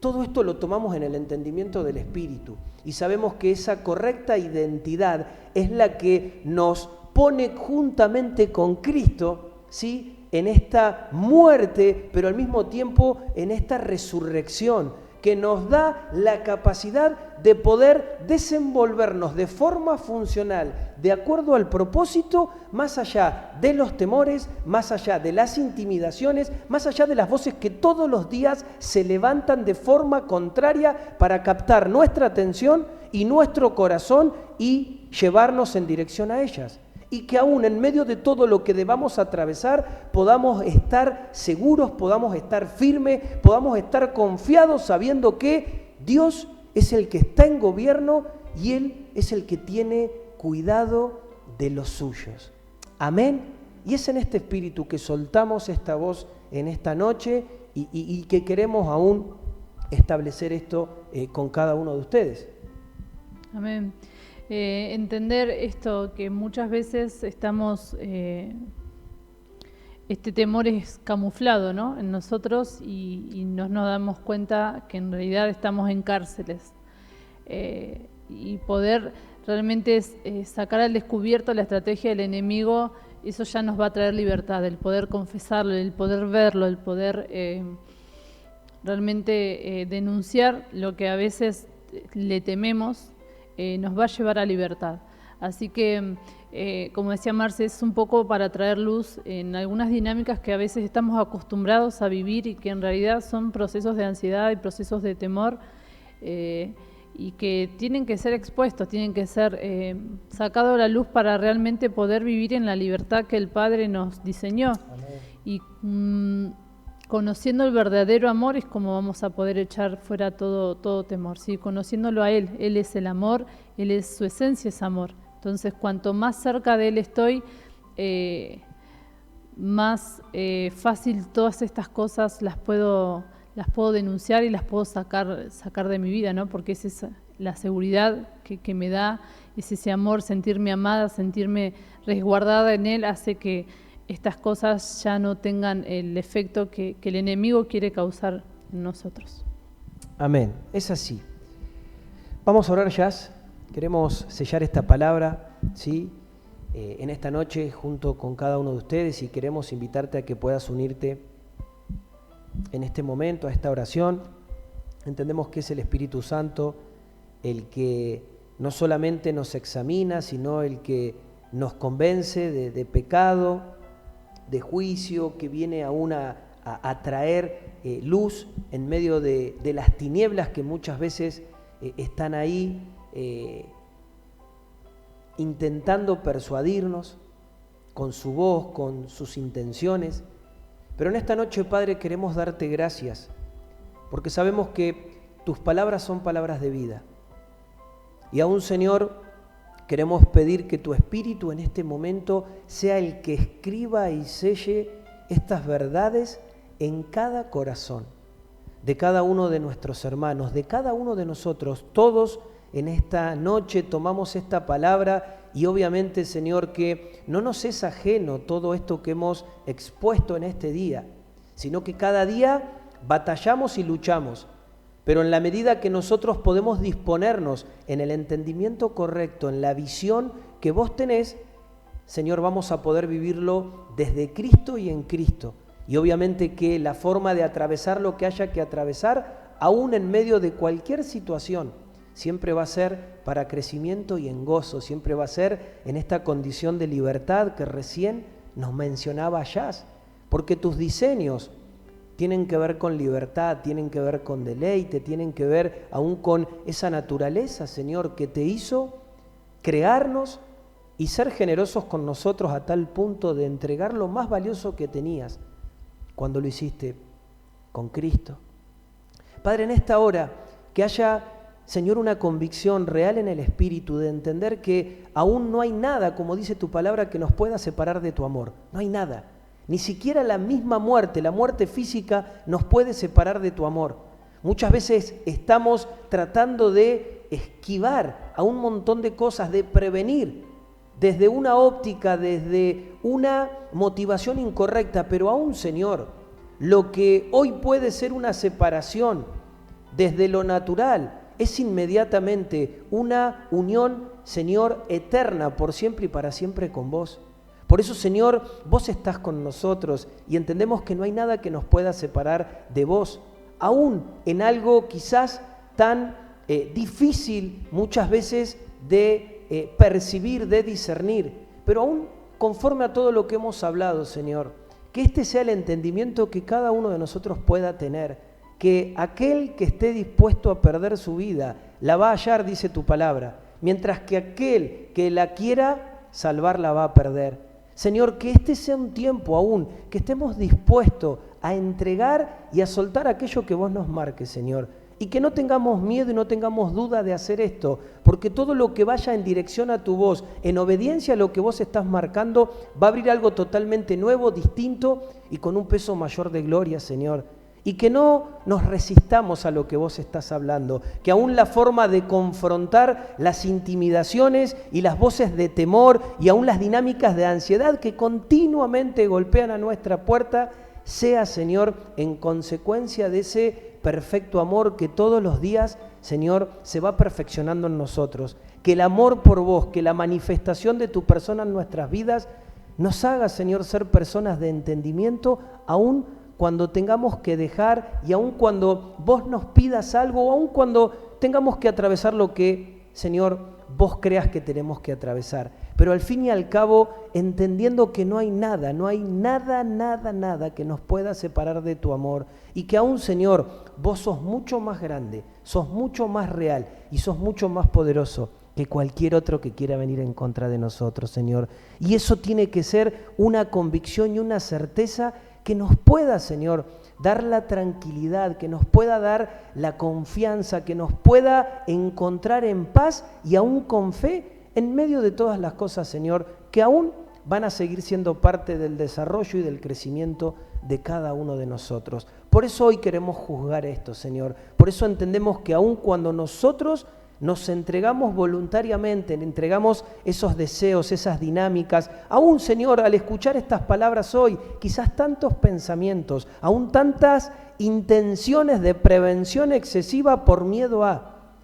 todo esto lo tomamos en el entendimiento del Espíritu. Y sabemos que esa correcta identidad es la que nos pone juntamente con Cristo, ¿sí?, en esta muerte, pero al mismo tiempo en esta resurrección, que nos da la capacidad de poder desenvolvernos de forma funcional, de acuerdo al propósito, más allá de los temores, más allá de las intimidaciones, más allá de las voces que todos los días se levantan de forma contraria para captar nuestra atención y nuestro corazón y llevarnos en dirección a ellas. Y que aún en medio de todo lo que debamos atravesar, podamos estar seguros, podamos estar firmes, podamos estar confiados sabiendo que Dios es el que está en gobierno y Él es el que tiene cuidado de los suyos. Amén. Y es en este espíritu que soltamos esta voz en esta noche y que queremos aún establecer esto con cada uno de ustedes.
Amén. Entender esto, que muchas veces estamos, este temor es camuflado, ¿no?, en nosotros y no nos damos cuenta que en realidad estamos en cárceles. Y poder realmente sacar al descubierto la estrategia del enemigo, eso ya nos va a traer libertad, el poder confesarlo, el poder verlo, el poder realmente denunciar lo que a veces le tememos. Nos va a llevar a libertad. Así que, como decía Marce, es un poco para traer luz en algunas dinámicas que a veces estamos acostumbrados a vivir y que en realidad son procesos de ansiedad y procesos de temor y que tienen que ser expuestos, tienen que ser sacados a la luz para realmente poder vivir en la libertad que el Padre nos diseñó. Amén. Y conociendo el verdadero amor es como vamos a poder echar fuera todo temor, ¿sí? Conociéndolo a Él. Él es el amor, Él es, su esencia es amor. Entonces, cuanto más cerca de Él estoy, más fácil todas estas cosas las puedo denunciar y las puedo sacar de mi vida, ¿no? Porque es esa, la seguridad que me da, es ese amor, sentirme amada, sentirme resguardada en Él, hace que estas cosas ya no tengan el efecto que el enemigo quiere causar en nosotros.
Amén, es así. Vamos a orar, Jazz. Queremos sellar esta palabra, ¿sí?, en esta noche junto con cada uno de ustedes, y queremos invitarte a que puedas unirte en este momento a esta oración. Entendemos que es el Espíritu Santo el que no solamente nos examina, sino el que nos convence de pecado, de juicio, que viene aún a traer luz en medio de las tinieblas que muchas veces están ahí intentando persuadirnos con su voz, con sus intenciones. Pero en esta noche, Padre, queremos darte gracias, porque sabemos que tus palabras son palabras de vida. Y aún, Señor, queremos pedir que tu Espíritu en este momento sea el que escriba y selle estas verdades en cada corazón de cada uno de nuestros hermanos, de cada uno de nosotros. Todos en esta noche tomamos esta palabra y obviamente, Señor, que no nos es ajeno todo esto que hemos expuesto en este día, sino que cada día batallamos y luchamos. Pero en la medida que nosotros podemos disponernos en el entendimiento correcto, en la visión que vos tenés, Señor, vamos a poder vivirlo desde Cristo y en Cristo. Y obviamente que la forma de atravesar lo que haya que atravesar, aún en medio de cualquier situación, siempre va a ser para crecimiento y en gozo, siempre va a ser en esta condición de libertad que recién nos mencionaba Jazz, porque tus diseños tienen que ver con libertad, tienen que ver con deleite, tienen que ver aún con esa naturaleza, Señor, que te hizo crearnos y ser generosos con nosotros a tal punto de entregar lo más valioso que tenías cuando lo hiciste con Cristo. Padre, en esta hora, que haya, Señor, una convicción real en el Espíritu de entender que aún no hay nada, como dice tu palabra, que nos pueda separar de tu amor. No hay nada. Ni siquiera la misma muerte, la muerte física, nos puede separar de tu amor. Muchas veces estamos tratando de esquivar a un montón de cosas, de prevenir desde una óptica, desde una motivación incorrecta, pero aún, Señor, lo que hoy puede ser una separación desde lo natural es inmediatamente una unión, Señor, eterna por siempre y para siempre con vos. Por eso, Señor, vos estás con nosotros y entendemos que no hay nada que nos pueda separar de vos, aún en algo quizás tan difícil muchas veces de percibir, de discernir, pero aún conforme a todo lo que hemos hablado, Señor, que este sea el entendimiento que cada uno de nosotros pueda tener, que aquel que esté dispuesto a perder su vida la va a hallar, dice tu palabra, mientras que aquel que la quiera salvar la va a perder. Señor, que este sea un tiempo aún, que estemos dispuestos a entregar y a soltar aquello que vos nos marques, Señor, y que no tengamos miedo y no tengamos duda de hacer esto, porque todo lo que vaya en dirección a tu voz, en obediencia a lo que vos estás marcando, va a abrir algo totalmente nuevo, distinto y con un peso mayor de gloria, Señor. Y que no nos resistamos a lo que vos estás hablando, que aún la forma de confrontar las intimidaciones y las voces de temor y aún las dinámicas de ansiedad que continuamente golpean a nuestra puerta, sea, Señor, en consecuencia de ese perfecto amor que todos los días, Señor, se va perfeccionando en nosotros. Que el amor por vos, que la manifestación de tu persona en nuestras vidas nos haga, Señor, ser personas de entendimiento, aún cuando tengamos que dejar y aun cuando vos nos pidas algo o aun cuando tengamos que atravesar lo que, Señor, vos creas que tenemos que atravesar. Pero al fin y al cabo, entendiendo que no hay nada que nos pueda separar de tu amor y que aún, Señor, vos sos mucho más grande, sos mucho más real y sos mucho más poderoso que cualquier otro que quiera venir en contra de nosotros, Señor. Y eso tiene que ser una convicción y una certeza que nos pueda, Señor, dar la tranquilidad, que nos pueda dar la confianza, que nos pueda encontrar en paz y aún con fe en medio de todas las cosas, Señor, que aún van a seguir siendo parte del desarrollo y del crecimiento de cada uno de nosotros. Por eso hoy queremos juzgar esto, Señor. Por eso entendemos que aún cuando nosotros nos entregamos voluntariamente, le entregamos esos deseos, esas dinámicas, aún, Señor, al escuchar estas palabras hoy, quizás tantos pensamientos, aún tantas intenciones de prevención excesiva por miedo a,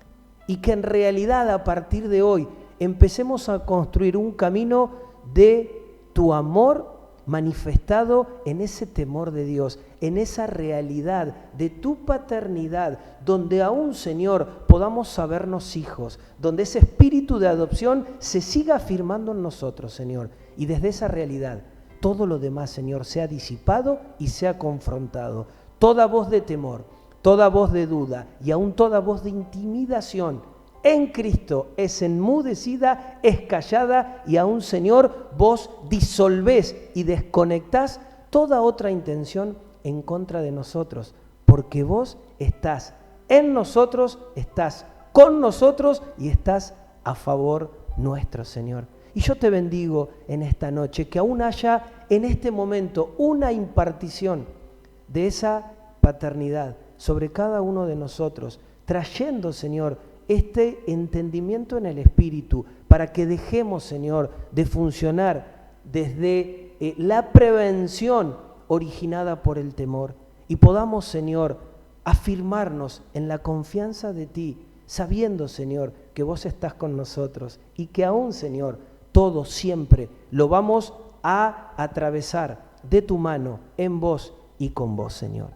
y que en realidad a partir de hoy empecemos a construir un camino de tu amor manifestado en ese temor de Dios, en esa realidad de tu paternidad, donde aún, Señor, podamos sabernos hijos, donde ese espíritu de adopción se siga afirmando en nosotros, Señor, y desde esa realidad todo lo demás, Señor, sea disipado y sea confrontado. Toda voz de temor, toda voz de duda y aún toda voz de intimidación en Cristo es enmudecida, es callada y aún, Señor, vos disolvés y desconectás toda otra intención en contra de nosotros, porque vos estás en nosotros, estás con nosotros y estás a favor nuestro, Señor. Y yo te bendigo en esta noche, que aún haya en este momento una impartición de esa paternidad sobre cada uno de nosotros, trayendo, Señor, este entendimiento en el Espíritu, para que dejemos, Señor, de funcionar desde la prevención originada por el temor y podamos, Señor, afirmarnos en la confianza de ti, sabiendo, Señor, que vos estás con nosotros y que aún, Señor, todo siempre lo vamos a atravesar de tu mano, en vos y con vos, Señor.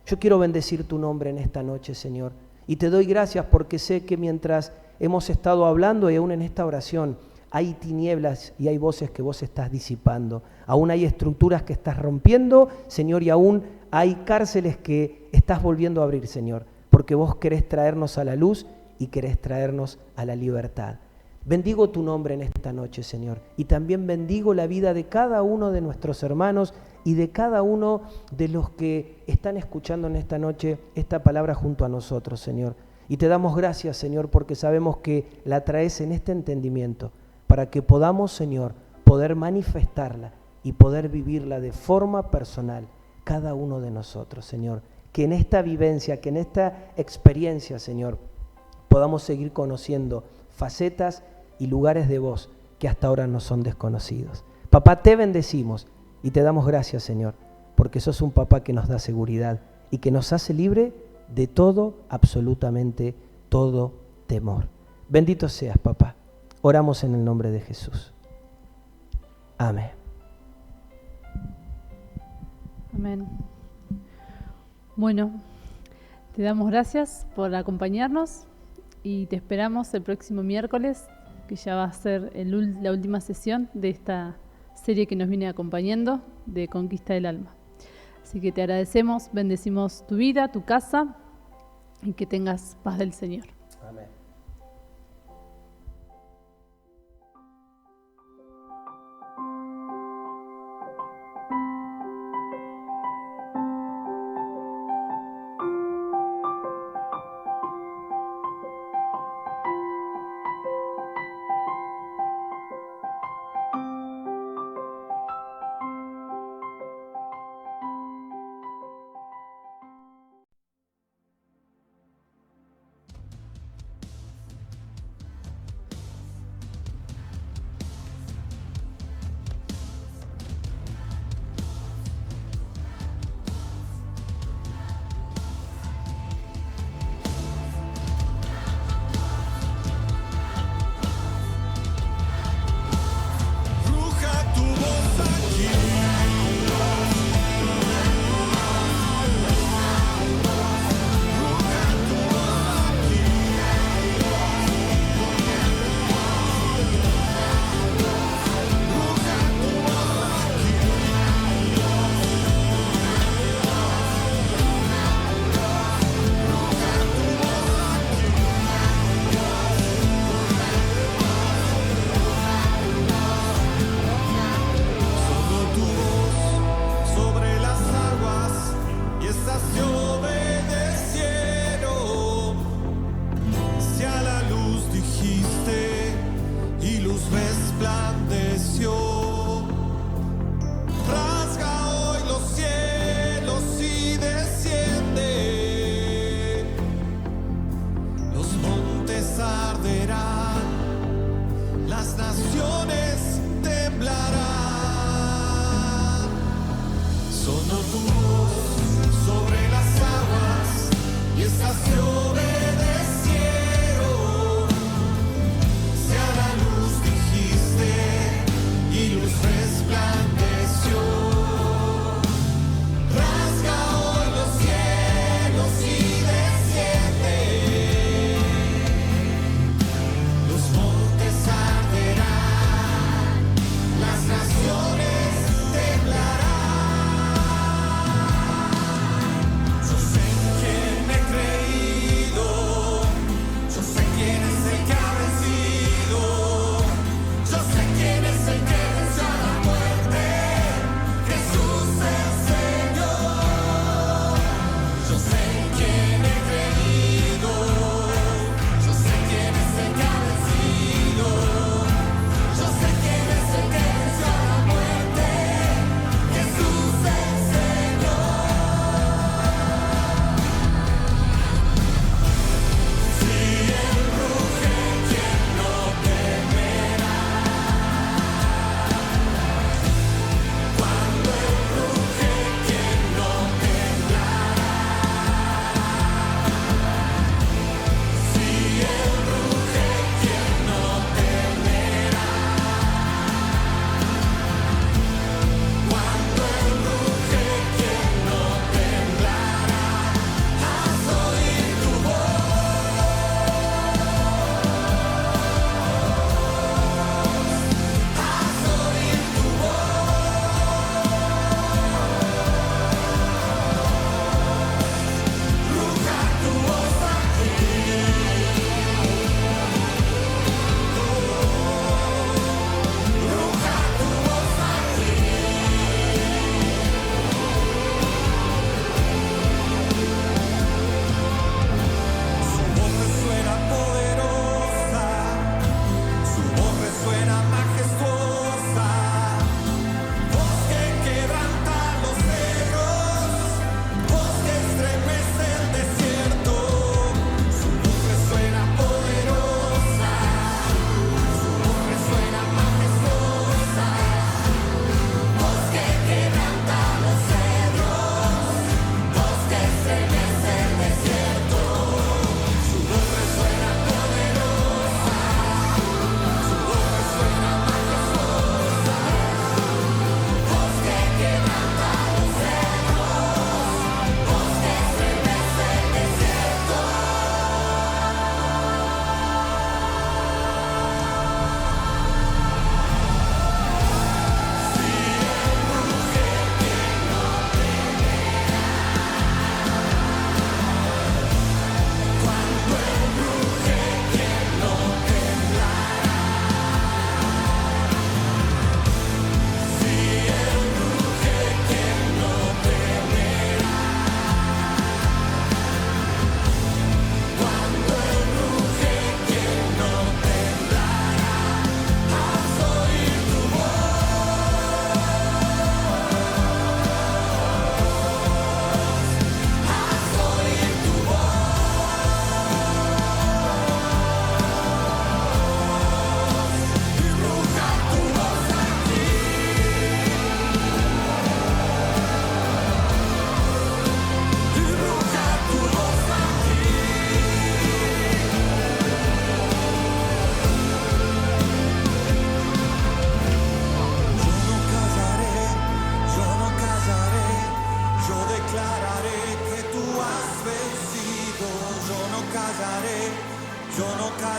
Yo quiero bendecir tu nombre en esta noche, Señor. Y te doy gracias porque sé que mientras hemos estado hablando y aún en esta oración hay tinieblas y hay voces que vos estás disipando. Aún hay estructuras que estás rompiendo, Señor, y aún hay cárceles que estás volviendo a abrir, Señor, porque vos querés traernos a la luz y querés traernos a la libertad. Bendigo tu nombre en esta noche, Señor, y también bendigo la vida de cada uno de nuestros hermanos y de cada uno de los que están escuchando en esta noche esta palabra junto a nosotros, Señor. Y te damos gracias, Señor, porque sabemos que la traes en este entendimiento, para que podamos, Señor, poder manifestarla y poder vivirla de forma personal, cada uno de nosotros, Señor. Que en esta vivencia, que en esta experiencia, Señor, podamos seguir conociendo facetas y lugares de vos que hasta ahora nos son desconocidos. Papá, te bendecimos y te damos gracias, Señor, porque sos un papá que nos da seguridad y que nos hace libre de todo, absolutamente todo temor. Bendito seas, papá. Oramos en el nombre de Jesús. Amén.
Amén. Bueno, te damos gracias por acompañarnos y te esperamos el próximo miércoles, que ya va a ser la última sesión de esta serie que nos viene acompañando de Conquista del Alma. Así que te agradecemos, bendecimos tu vida, tu casa y que tengas paz del Señor.
Amén.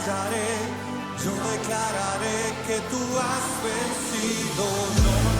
cantaré, yo declararé que tú has vencido. No